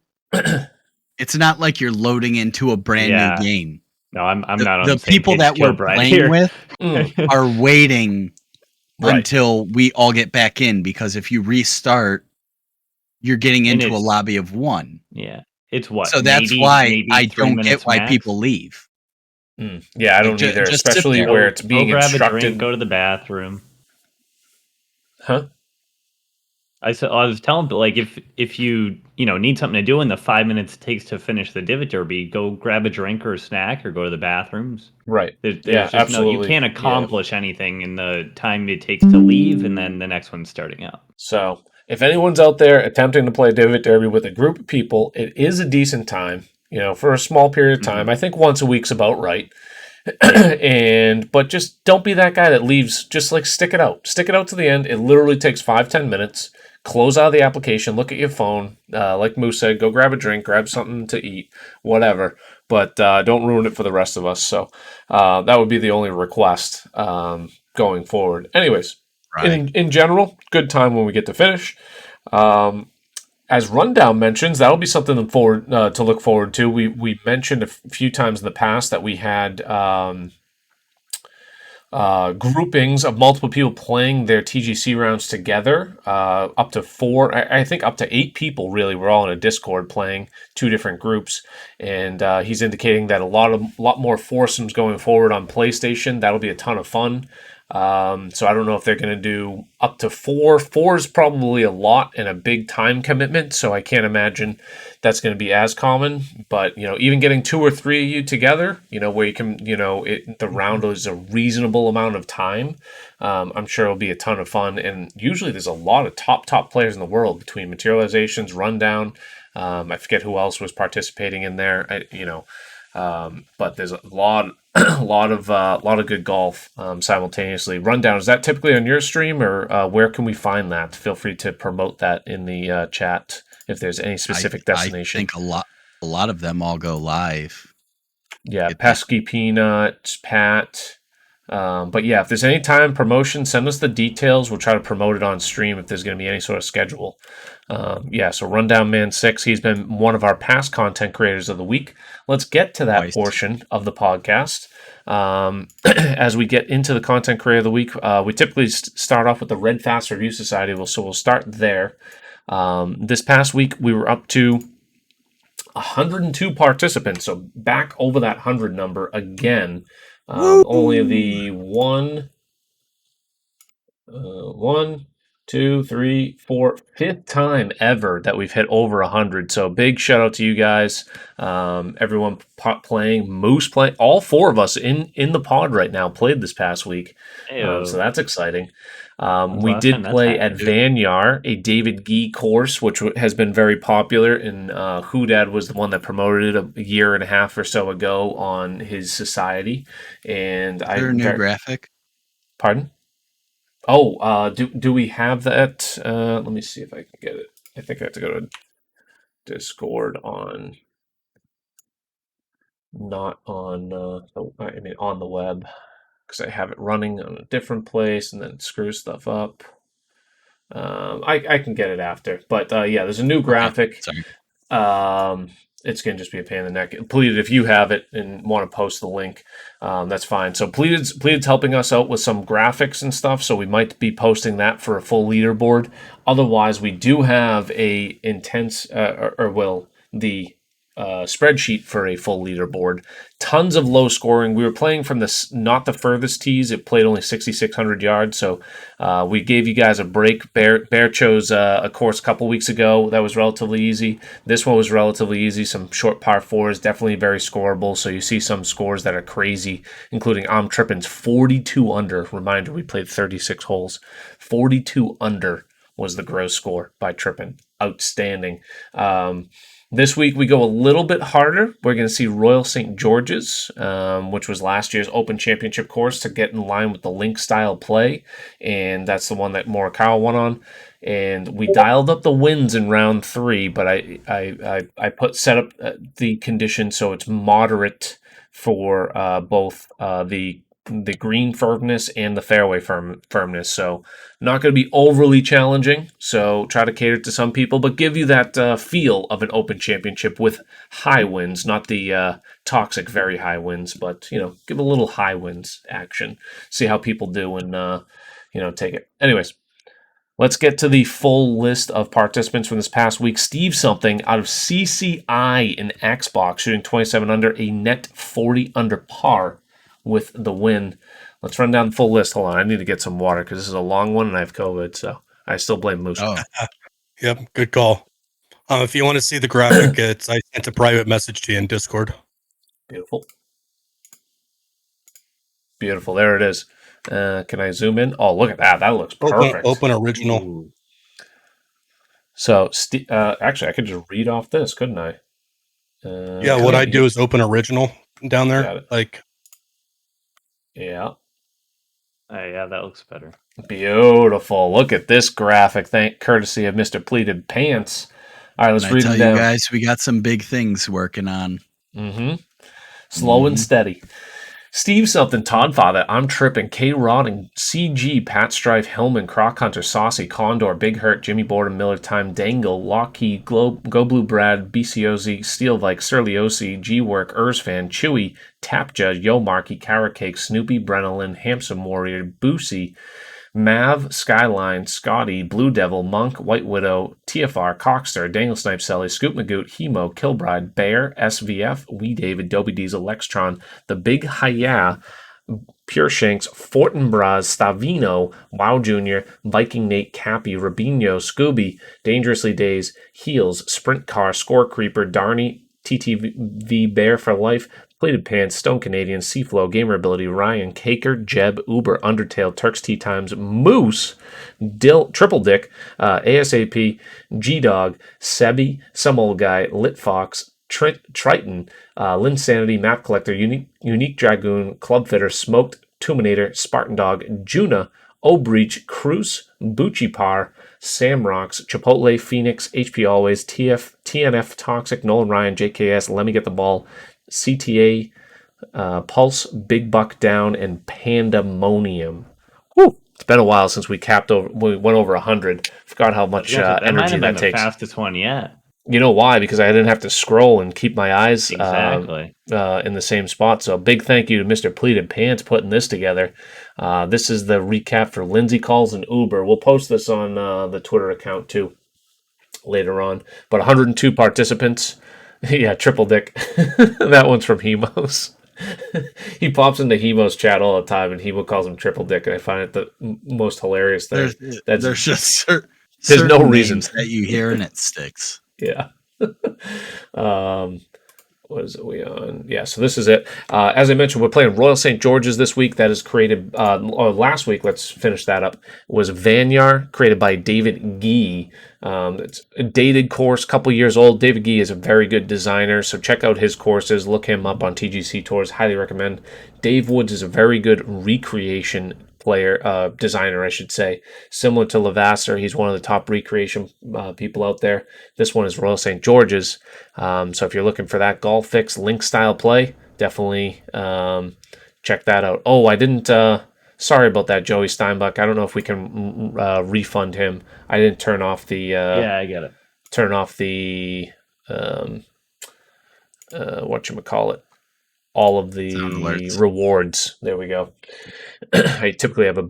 It's not like you're loading into a brand new game. No, I'm not on the the same people page that we're Kilbride playing here. with are waiting Right. until we all get back in, because if you restart, you're getting into a lobby of 1. Yeah, it's what. So that's why I don't get why people leave. Yeah, I don't either, especially where it's being grab instructed. a drink, go to the bathroom. Huh? I was telling people, like, if you need something to do in the 5 minutes it takes to finish the Divot Derby, go grab a drink or a snack or go to the bathrooms. Right. There's just absolutely. you can't accomplish anything in the time it takes to leave, and then the next one's starting up. So if anyone's out there attempting to play Divot Derby with a group of people, it is a decent time. For a small period of time. I think once a week's about right. But just don't be that guy that leaves. Just like stick it out to the end. It literally takes 5-10 minutes. Close out of the application, look at your phone, like Moose said, go grab a drink, grab something to eat, whatever, but don't ruin it for the rest of us. So that would be the only request going forward. Anyways, in general, good time when we get to finish. As Rundown mentions, that'll be something to look forward to. We mentioned a few times in the past that we had groupings of multiple people playing their TGC rounds together, up to 4, I think up to 8 people really were all in a Discord playing 2 different groups, and he's indicating that a lot more foursomes going forward on PlayStation. That'll be a ton of fun. So I don't know if they're going to do up to 4. 4 is probably a lot and a big time commitment, so I can't imagine that's going to be as common. But, even getting 2 or 3 of you together, where you can, the round is a reasonable amount of time, I'm sure it'll be a ton of fun. And usually there's a lot of top players in the world between Materializations, Rundown. I forget who else was participating in there, but there's a lot of good golf simultaneously. Rundown, is that typically on your stream, or where can we find that? Feel free to promote that in the chat if there's any specific destination. I think a lot of them all go live. Yeah, Pesky Peanuts, Pat, But yeah, if there's any time promotion, send us the details. We'll try to promote it on stream if there's going to be any sort of schedule. So Rundown Man 6, he's been one of our past content creators of the week. Let's get to that portion of the podcast. As we get into the content creator of the week, we typically start off with the Red Fast Review Society. So we'll start there. This past week, we were up to 102 participants, so back over that 100 number again. Only the fifth time ever that we've hit over 100. So big shout out to you guys, everyone playing, Moose playing. All four of us in the pod right now played this past week, so that's exciting. We did play at Vanyar, a David Gee course, which has been very popular, and Hoodad was the one that promoted it a year and a half or so ago on his society. And Is there a new graphic? Pardon? Oh, do we have that? Let me see if I can get it. I think I have to go to Discord on, not on, on the web, because I have it running on a different place and then it screws stuff up. I can get it after, but yeah, there's a new graphic. Okay, sorry. It's going to just be a pain in the neck. Pleated, if you have it and want to post the link, that's fine. So Pleated's helping us out with some graphics and stuff, so we might be posting that for a full leaderboard. Otherwise, we do have a the spreadsheet for a full leaderboard. Tons of low scoring. We were playing from not the furthest tees. It played only 6,600 yards, so we gave you guys a break. Bear chose a course a couple weeks ago that was relatively easy. This one was relatively easy. Some short par fours, definitely very scoreable. So you see some scores that are crazy, including I'm Trippin's 42 under. Reminder, we played 36 holes. 42 under was the gross score by Trippin. Outstanding. This week we go a little bit harder. We're going to see Royal St. George's, which was last year's Open Championship course, to get in line with the link style play, and that's the one that Morikawa won on. And we dialed up the winds in round 3, but I set up the condition so it's moderate for both the green firmness and the fairway firmness. So not going to be overly challenging. So try to cater to some people, but give you that feel of an Open Championship with high winds, not the toxic, very high winds, but, give a little high winds action. See how people do and, take it. Anyways, let's get to the full list of participants from this past week. Steve Something out of CCI in Xbox, shooting 27 under, a net 40 under par with the win. Let's run down the full list. Hold on, I need to get some water because this is a long one and I have COVID, so I still blame Moose. Oh. Yep, good call. If you want to see the graphic, I sent a private message to you in Discord. Beautiful. There it is. Can I zoom in? Oh, look at that. That looks perfect. Open original. Ooh. So, actually, I could just read off this, couldn't I? Yeah, what I do is open original down there. Yeah. Yeah, that looks better. Beautiful. Look at this graphic. Courtesy of Mr. Pleated Pants. All right, let's read it down. You guys, we got some big things working on. Slow and steady. Steve Something, Todd Father, I'm Trippin', K Rodding, CG, Pat Strife, Hillman, Croc Hunter, Saucy, Condor, Big Hurt, Jimmy Borden, Miller Time, Dangle, Lockheed, Go Blue Brad, BCOZ, Steelvike, Surlyosi, G-Work, Ursfan, Chewy, Tap Judge, Yo Marky, Carrot Cake, Snoopy, Brenolin, Hamson Warrior, Boosie, Mav, Skyline, Scotty, Blue Devil, Monk, White Widow, TFR, Cockster, Dangle Snipe, Selly, Scoop Magoot, Hemo, Kilbride, Bear, SVF, Wee David, Dobie Diesel, Lextron, The Big Hiya, Pure Shanks, Fortinbras, Stavino, Wow Jr., Viking Nate, Cappy, Rubino, Scooby, Dangerously Days, Heels, Sprint Car, Score Creeper, Darny, TTV Bear for Life, Plated Pants, Stone Canadian, Seaflow, Gamer Ability, Ryan, Caker, Jeb, Uber, Undertale, Turks Tea Times, Moose, Triple Dick, ASAP, G-Dog, Sebi, Some Old Guy, Lit Fox, Triton, Linsanity, Map Collector, Unique Dragoon, Club Fitter, Smoked, Tuminator, Spartan Dog, Juna, O'Breach, Cruz, Bucci Par, Samrocks, Chipotle, Phoenix, HP Always, TNF Toxic, Nolan Ryan, JKS, Let Me Get the Ball, CTA, Pulse, Big Buck Down, and Pandemonium. Woo! It's been a while since we went over 100. Forgot how much that might energy have been that the takes. fastest one yet. You know why? Because I didn't have to scroll and keep my eyes Exactly. in the same spot. So big thank you to Mr. Pleated Pants putting this together. This is the recap for Lindsay Calls and Uber. We'll post this on the Twitter account too later on. But 102 participants. Yeah, triple dick. That one's from Hemos. He pops into Hemo's chat all the time, and Hemo calls him triple dick, and I find it the most hilarious thing. There's just there's no certain reason names that you hear and it sticks. Yeah. What is it we on? Yeah, so this is it. As I mentioned, we're playing Royal St. George's this week. That is created, or last week, let's finish that up, was Vanyar, created by David Gee. It's a dated course, couple years old. David Gee is a very good designer, so check out his courses. Look him up on TGC Tours. Highly recommend. Dave Woods is a very good recreation designer, I should say. Similar to Levasseur, he's one of the top recreation people out there. This one is Royal St. George's. So if you're looking for that golf fix, link style play, definitely check that out. Oh, I didn't. Sorry about that, Joey Steinbuck. I don't know if we can refund him. I didn't turn off the. Yeah, I get it. Turn off the. Whatchamacallit. All of the rewards. There we go. I typically have a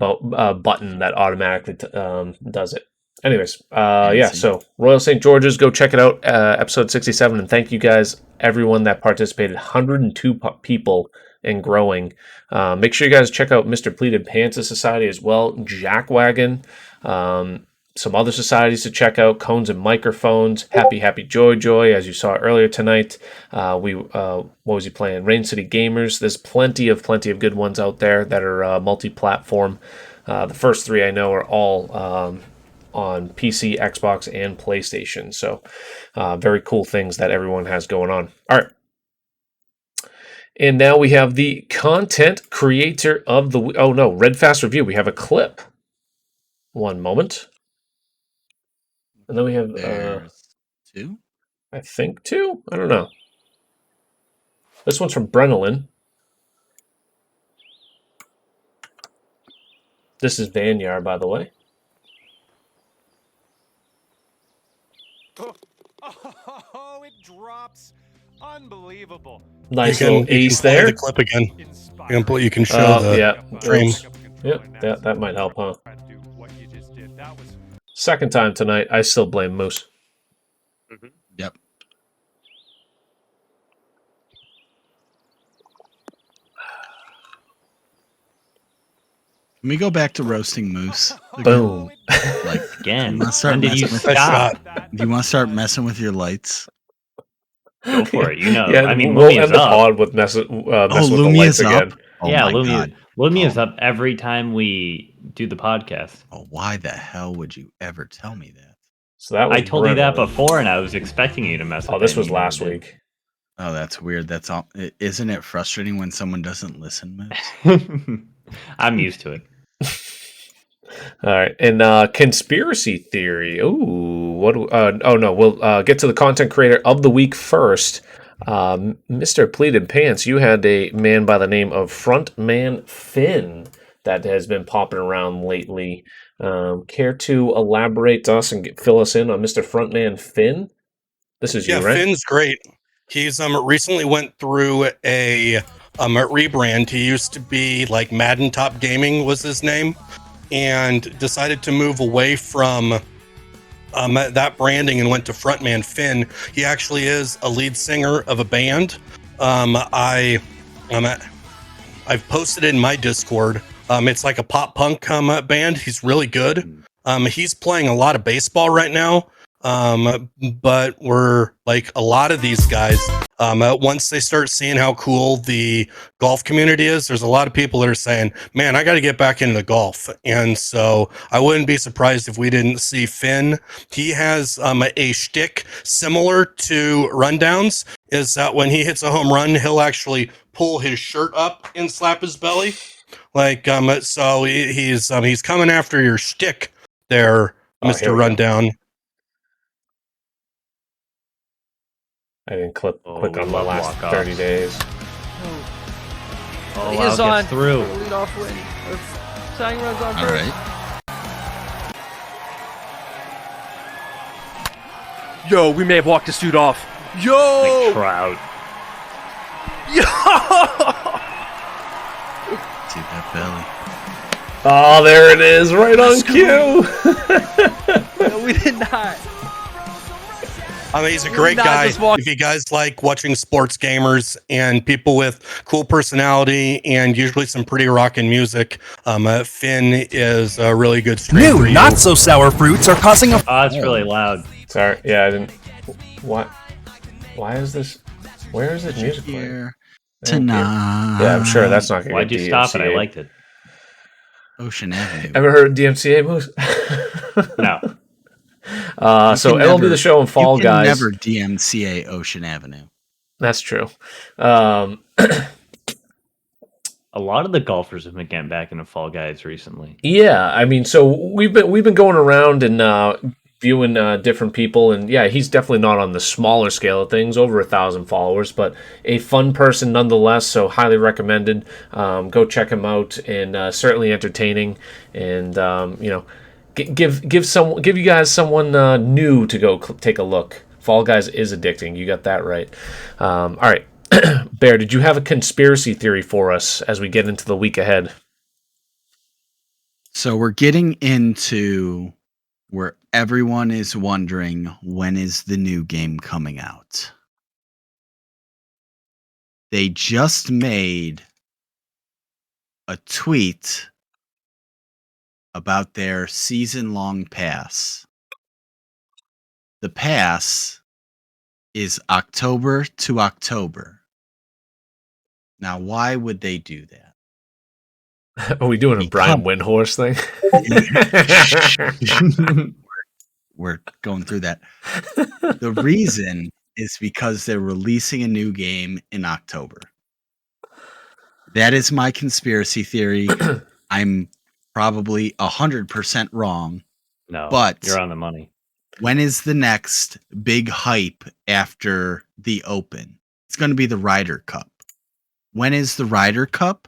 button that automatically does it. Anyways, yeah, so Royal St. George's, go check it out, episode 67, and thank you guys, everyone that participated, 102 people and growing. Make sure you guys check out Mr. Pleated Pants' Society as well, Jackwagon, some other societies to check out, Cones and Microphones, Happy Joy, as you saw earlier tonight. What was he playing? Rain City Gamers. There's plenty of good ones out there that are multi-platform. The first three I know are all on PC, Xbox, and PlayStation. So very cool things that everyone has going on. All right. And now we have the content creator of the... Oh, no, Red Fast Review. We have a clip. One moment. And then we have two? I think two? I don't know. This one's from Brenolin. This is Vanyar, by the way. Oh, it drops. Unbelievable. Nice little ace play there. The clip again. You can show the frame. Yeah, that might help, huh? Second time tonight, I still blame Moose. Yep. Can we go back to roasting Moose? Boom. Like again. Do you want to start messing with your lights? Go for it. You know, Yeah, I mean, we'll Lumia's end the up. pod with messing with the Lumia's lights again. up? Oh yeah, my God. Lumia's up every time we do the podcast. Oh, why the hell would you ever tell me that? So that was I told you that before, and I was expecting you to mess with it. Oh, this was and you last never did. week. Oh, that's weird. That's all. Isn't it frustrating when someone doesn't listen, Moose? I'm used to it. All right, and conspiracy theory. Ooh, what? Oh no, we'll get to the content creator of the week first. Mr. Pleated Pants, you had a man by the name of Frontman Finn that has been popping around lately. Care to elaborate to us and fill us in on Mr. Frontman Finn? This is you, right? Finn's great. He's recently went through a rebrand. He used to be like Madden Top Gaming was his name, and decided to move away from that branding and went to Frontman Finn. He actually is a lead singer of a band. I've posted it in my Discord. It's like a pop punk band. He's really good. He's playing a lot of baseball right now. But we're like a lot of these guys, once they start seeing how cool the golf community is, there's a lot of people that are saying, man, I got to get back into golf. And so I wouldn't be surprised if we didn't see Finn. He has a shtick similar to Rundowns, is that when he hits a home run, he'll actually pull his shirt up and slap his belly. Like, so he's coming after your shtick there, Mr. Rundown. I didn't click on the last 30 days. Oh, He wow, is on. gets through. Lead off win. Tying runs on All first. right. Yo, we may have walked this dude off. Yo! Like Trout. Yo! See that belly. Oh, there it is, right on cue. No, we did not. I mean, he's a great guy. If you guys like watching sports gamers and people with cool personality and usually some pretty rockin' music, Finn is a really good stream for New you. not so sour fruits are causing a. Oh, it's really loud. Sorry, yeah, I didn't. What? Why is this? Where is this music playing? Tonight. Yeah, I'm sure that's not going to Why'd you stop it? I liked it. Ocean Avenue. Ever heard of DMCA moves? No. So MLB The Show and Fall you can Guys. Never DMCA Ocean Avenue. That's true. A lot of the golfers have been getting back into Fall Guys recently. Yeah, I mean, so we've been going around and viewing different people, and yeah, he's definitely not on the smaller scale of things, over 1,000 followers, but a fun person nonetheless. So highly recommended. Go check him out, and certainly entertaining. And give you guys someone new to go take a look. Fall Guys is addicting. You got that right. All right, Bear, did you have a conspiracy theory for us as we get into the week ahead? So we're getting into where everyone is wondering, when is the new game coming out? They just made a tweet about their season-long pass. The pass is October to October. Now, why would they do that? Are we doing a Brian Windhorse thing? We're going through that. The reason is because they're releasing a new game in October. That is my conspiracy theory. I'm probably 100% wrong. No, but you're on the money. When is the next big hype after the Open? It's going to be the Ryder Cup. When is the Ryder Cup?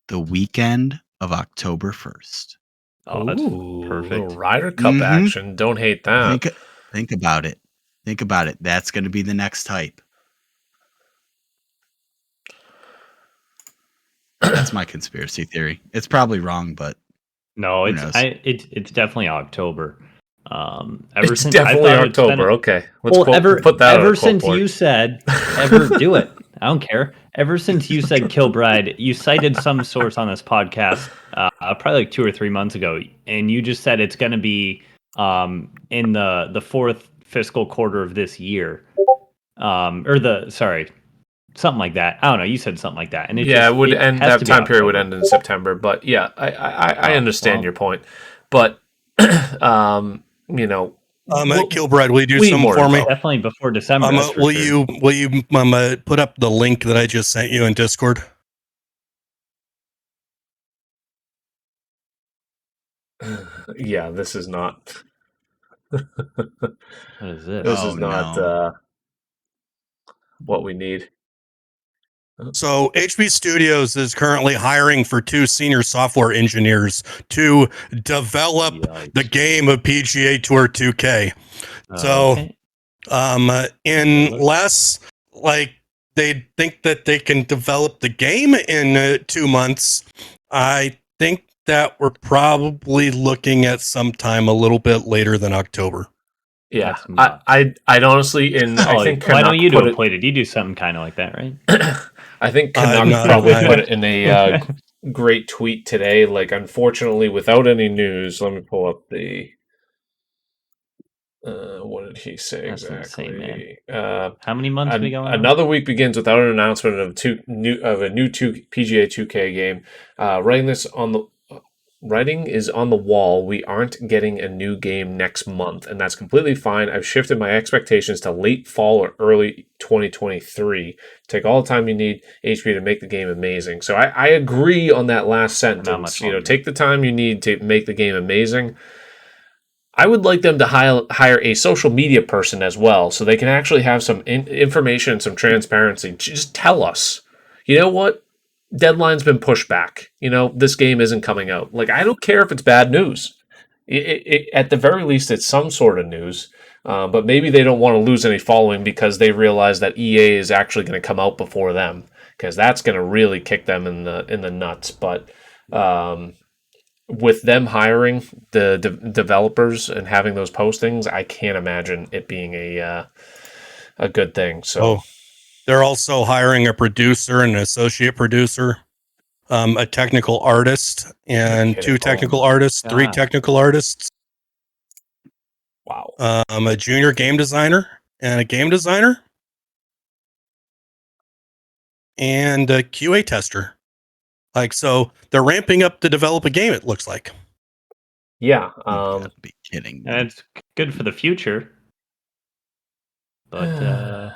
The weekend of October 1st. Oh, that's perfect. Ryder Cup action. Don't hate that. Think about it. Think about it. That's going to be the next hype. That's my conspiracy theory. It's probably wrong, but no, it's definitely October. Ever since definitely October. Okay, let's put that. Ever since you said, do it. I don't care. Ever since you said Kilbride, you cited some source on this podcast, probably like 2 or 3 months ago, and you just said it's going to be in the fourth fiscal quarter of this year, something like that. I don't know. You said something like that, and it would end. That time period would end in September. But yeah, I understand your point. But Kilbride, will you do something for me? Definitely before December. Will you put up the link that I just sent you in Discord? Yeah, this is not. What is this? This is not what we need. So HB Studios is currently hiring for 2 senior software engineers to develop the game of PGA Tour 2K. Unless they think that they can develop the game in 2 months, I think that we're probably looking at sometime a little bit later than October. Yeah, I'd honestly, I think why don't you do it plated? You do something kind of like that, right? I think Canuck probably put it in a great tweet today. Like, unfortunately, without any news, let me pull up the. What did he say exactly? Insane, How many months we going? Another week begins without an announcement of a new PGA 2K game. Writing is on the wall. We aren't getting a new game next month, and that's completely fine. I've shifted my expectations to late fall or early 2023. Take all the time you need, HP, to make the game amazing. So I agree on that last sentence. Take the time you need to make the game amazing. I would like them to hire a social media person as well, so they can actually have some information and some transparency. Just tell us, you know what? deadline's been pushed back. This game isn't coming out. Like, I don't care if it's bad news. At the very least, it's some sort of news. But maybe they don't want to lose any following because they realize that EA is actually going to come out before them, because that's going to really kick them in the nuts. But with them hiring the developers and having those postings, I can't imagine it being a good thing. So they're also hiring a producer, an associate producer, a technical artist, and 2 technical artists, 3 technical artists. Wow. A junior game designer and a game designer and a QA tester. Like, so they're ramping up to develop a game, it looks like. Yeah. Be kidding me. And it's good for the future. But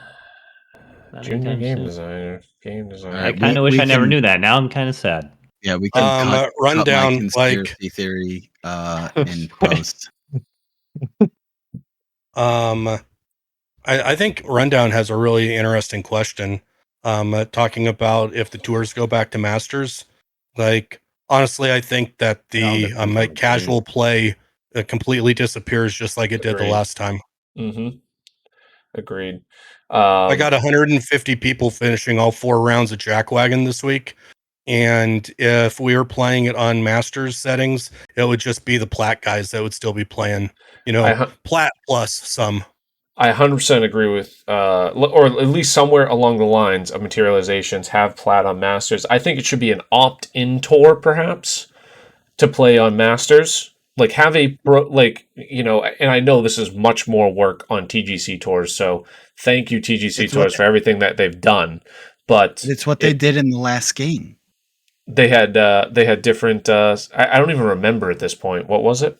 junior game soon. designer. I kind of wish I never knew that. Now I'm kind of sad. Yeah, we can cut Rundown, my conspiracy theory in post. I think Rundown has a really interesting question, talking about if the tours go back to Masters. Like, honestly, I think that the casual play completely disappears, just like it did the last time. Mm-hmm. Agreed. I got 150 people finishing all 4 rounds of Jackwagon this week. And if we were playing it on Masters settings, it would just be the Plat guys that would still be playing, Plat plus some. I 100% agree with, or at least somewhere along the lines of materializations have Plat on Masters. I think it should be an opt-in tour, perhaps, to play on Masters. Like, have and I know this is much more work on TGC Tours, so thank you, TGC Tours, for everything that they've done. But it's what they did in the last game. They had different. I don't even remember at this point. What was it?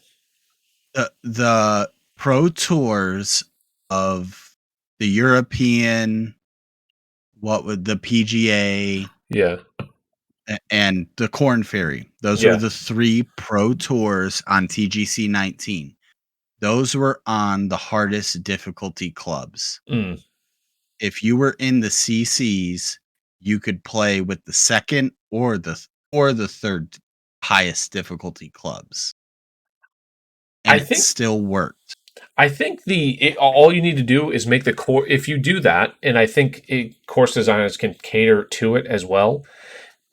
The Pro Tours of the European, what would the PGA? Yeah. And the Corn Ferry. Those were the 3 Pro Tours on TGC 19. Those were on the hardest difficulty clubs. Mm. If you were in the CCs, you could play with the second or the 3rd highest difficulty clubs. And it still worked. I think all you need to do is make the course. If you do that, and I think course designers can cater to it as well,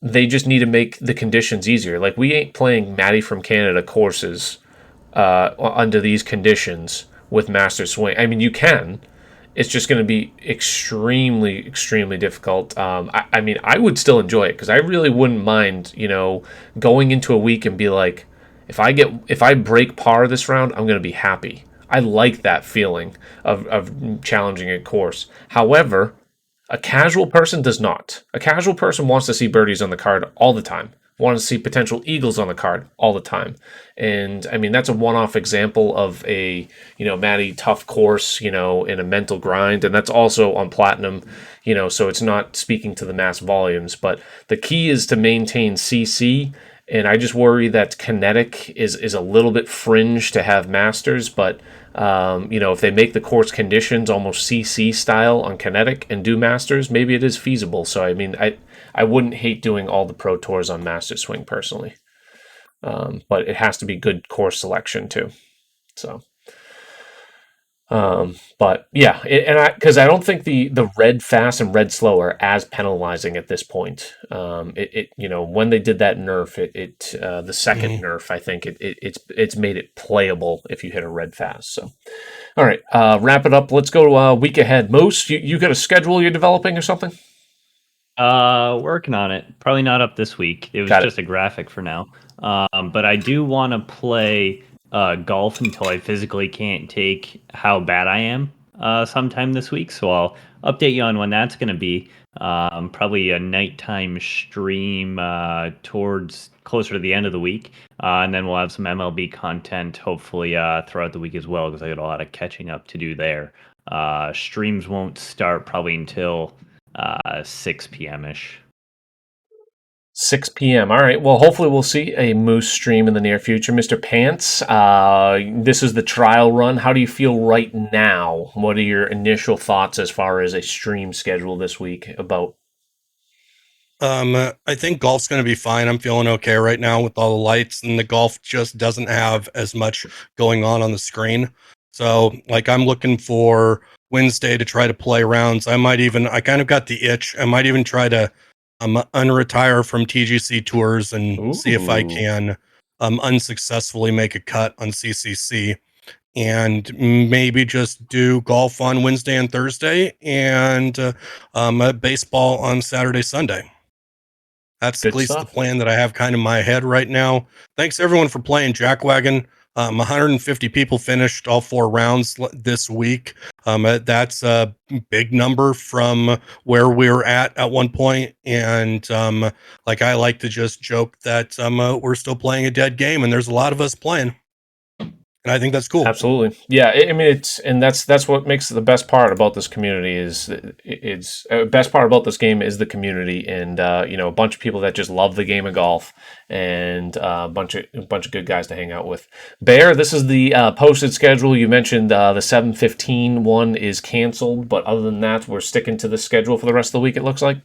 they just need to make the conditions easier. Like, we ain't playing Maddie from Canada courses under these conditions with Master Swing. I mean, you can. It's just going to be extremely, extremely difficult. I mean, I would still enjoy it because I really wouldn't mind, going into a week and be like, if I break par this round, I'm going to be happy. I like that feeling of challenging a course. However, a casual person does not. A casual person wants to see birdies on the card all the time. Wants to see potential eagles on the card all the time. And I mean, that's a one-off example of a, Matty tough course, in a mental grind. And that's also on Platinum, so it's not speaking to the mass volumes. But the key is to maintain CC. And I just worry that Kinetic is a little bit fringe to have Masters, but if they make the course conditions almost CC style on Kinetic and do Masters, maybe it is feasible. So I mean, I wouldn't hate doing all the Pro Tours on Master Swing personally, but it has to be good course selection too. So. But yeah, because I don't think the red fast and red slow are as penalizing at this point. When they did that nerf, the second nerf, I think it's made it playable if you hit a red fast. So, all right, wrap it up. Let's go to week ahead. Moose, you got a schedule you're developing or something? Working on it. Probably not up this week. It was just a graphic for now. But I do want to play golf until I physically can't take how bad I am sometime this week. So I'll update you on when that's going to be. Probably a nighttime stream towards closer to the end of the week. And then we'll have some MLB content hopefully throughout the week as well, because I got a lot of catching up to do there. Streams won't start probably until 6 p.m.-ish. 6 p.m. All right. Well, hopefully we'll see a Moose stream in the near future. Mr. Pants, this is the trial run. How do you feel right now? What are your initial thoughts as far as a stream schedule this week about? I think golf's going to be fine. I'm feeling okay right now with all the lights, and the golf just doesn't have as much going on the screen. So, like, I'm looking for Wednesday to try to play rounds. I kind of got the itch. I might even try to unretire from TGC Tours and see if I can unsuccessfully make a cut on CCC, and maybe just do golf on Wednesday and Thursday, and baseball on Saturday, Sunday. That's Good at least stuff. the plan that I have kind of in my head right now. Thanks everyone for playing Jackwagon. 150 people finished all 4 rounds this week. That's a big number from where we were at one point. And like I like to just joke that we're still playing a dead game, and there's a lot of us playing. And I think that's cool. Absolutely. Yeah. I mean, that's what makes the best part about this community is best part about this game is the community, and a bunch of people that just love the game of golf, and a bunch of good guys to hang out with. Bear, this is the posted schedule. You mentioned the 7:15 one is canceled, but other than that, we're sticking to the schedule for the rest of the week. It looks like.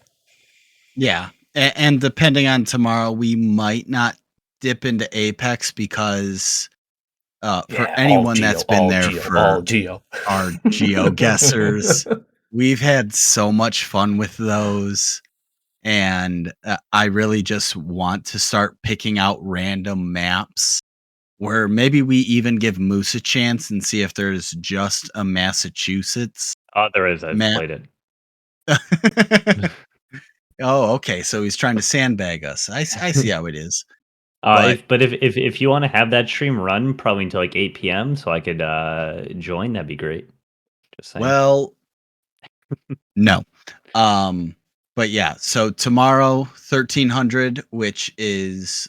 Yeah, and depending on tomorrow, we might not dip into Apex because. For anyone that's been there for our Geo guessers, we've had so much fun with those, and I really just want to start picking out random maps where maybe we even give Moose a chance and see if there's just a Massachusetts. Oh, there is. I've played it. Oh, okay. So he's trying to sandbag us. I see how it is. If you want to have that stream run probably until like 8 p.m. so I could join, that'd be great. Just saying. Well, no. But yeah, so tomorrow 1300, which is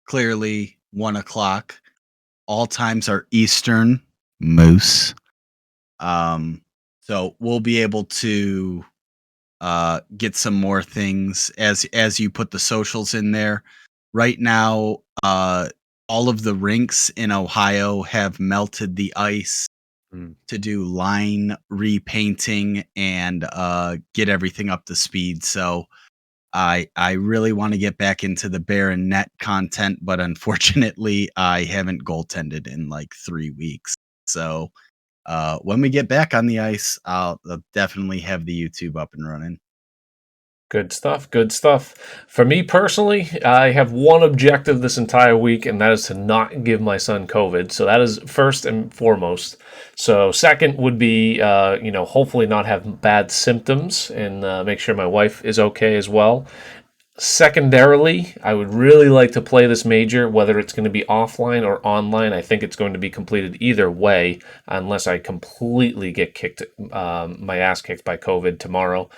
clearly 1:00. All times are Eastern, Moose. So we'll be able to get some more things as you put the socials in there. Right now, all of the rinks in Ohio have melted the ice to do line repainting and get everything up to speed. So I really want to get back into the bear and net content, but unfortunately, I haven't goaltended in like 3 weeks. So when we get back on the ice, I'll definitely have the YouTube up and running. Good stuff. Good stuff. For me personally, I have one objective this entire week, and that is to not give my son COVID. So that is first and foremost. So second would be, hopefully not have bad symptoms and make sure my wife is okay as well. Secondarily, I would really like to play this major, whether it's going to be offline or online. I think it's going to be completed either way, unless I completely get my ass kicked by COVID tomorrow.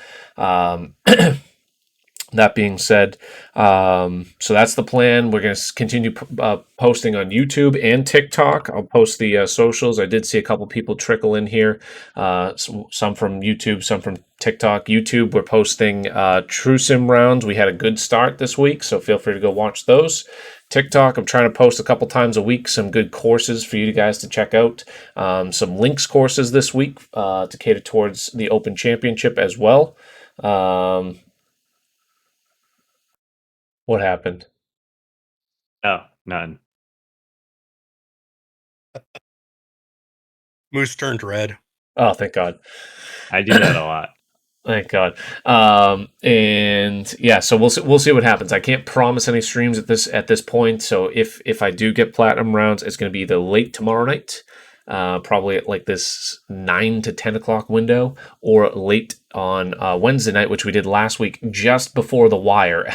That being said, so that's the plan. We're going to continue posting on YouTube and TikTok. I'll post the socials. I did see a couple people trickle in here, some from YouTube, some from TikTok. YouTube, we're posting True Sim rounds. We had a good start this week, so feel free to go watch those. TikTok, I'm trying to post a couple times a week some good courses for you guys to check out. Some links courses this week to cater towards the Open Championship as well. What happened? Oh, none. Moose turned red. Oh, thank God. I do that a lot. Thank God. And yeah, so we'll see what happens. I can't promise any streams at this point. So if I do get platinum rounds, it's going to be either late tomorrow night, probably at like this 9 to 10 o'clock window, or late on Wednesday night, which we did last week, just before the wire.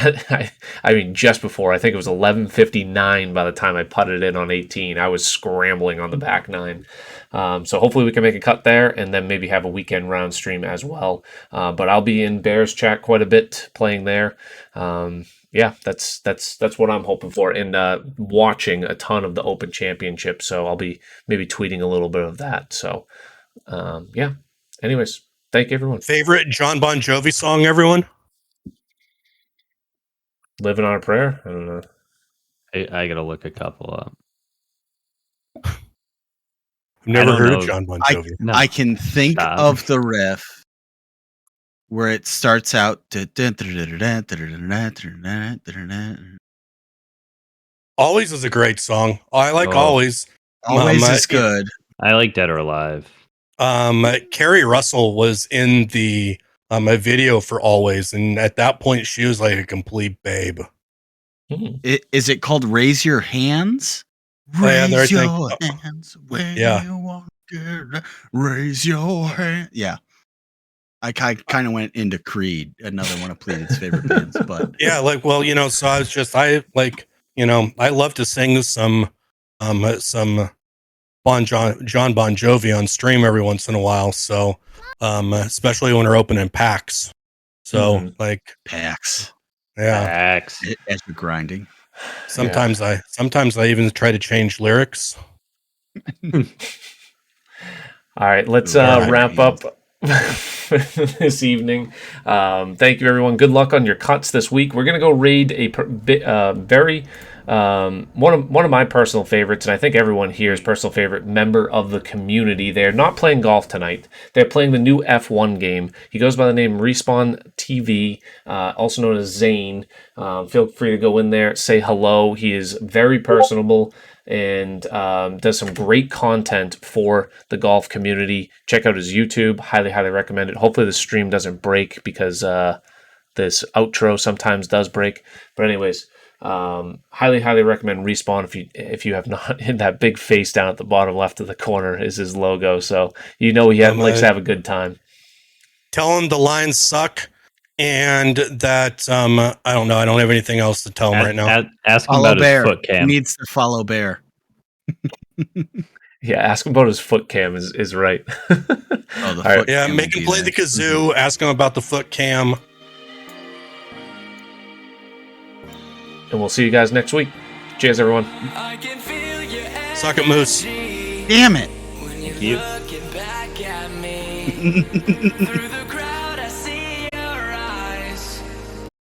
I mean, just before. I think it was 11:59 by the time I putted it in on 18. I was scrambling on the back nine. So hopefully we can make a cut there, and then maybe have a weekend round stream as well. But I'll be in Bears chat quite a bit playing there. Yeah, that's what I'm hoping for, and watching a ton of the Open Championship. So I'll be maybe tweeting a little bit of that. So yeah. Anyways, thank you, everyone. Favorite John Bon Jovi song, everyone? Living on a Prayer? I don't know. I gotta look a couple up. I've never heard of John Bon Jovi. I can think of the riff. where it starts out. Always is a great song. I like Always. Always is good. I like Dead or Alive. Carrie Russell was in the a video for Always, and at that point she was like a complete babe. Is it called Raise Your Hands? Raise your hands when you want to. Raise your hand. Yeah. I kind of went into Creed, another one of Pleaded's favorite bands, but yeah, like, well, so I love to sing some John Bon Jovi on stream every once in a while. So, especially when we're opening packs. So packs. Yeah. Packs. As you're grinding. Sometimes I even try to change lyrics. All right, let's wrap up this evening. Thank you, everyone. Good luck on your cuts this week. We're gonna go raid a very one of my personal favorites, and I think everyone here's personal favorite member of the community. They're not playing golf tonight. They're playing the new F1 game. He goes by the name Respawn TV, also known as Zane. Feel free to go in there, say hello. He is very personable and does some great content for the golf community. Check out his YouTube. Highly recommend it. Hopefully the stream doesn't break because this outro sometimes does break. But anyways, highly recommend Respawn if you have not. In that big face down at the bottom left of the corner is his logo, so he likes to have a good time. Tell him the lines suck, and that I don't know. I don't have anything else to tell him right now. Ask him Follow about Bear. his foot cam. He needs to follow Bear. Yeah, ask him about his foot cam is right. Yeah, make him play the kazoo. Ask him about the foot cam. And we'll see you guys next week. Cheers, everyone. Suck it, Moose. Damn it. Thank you.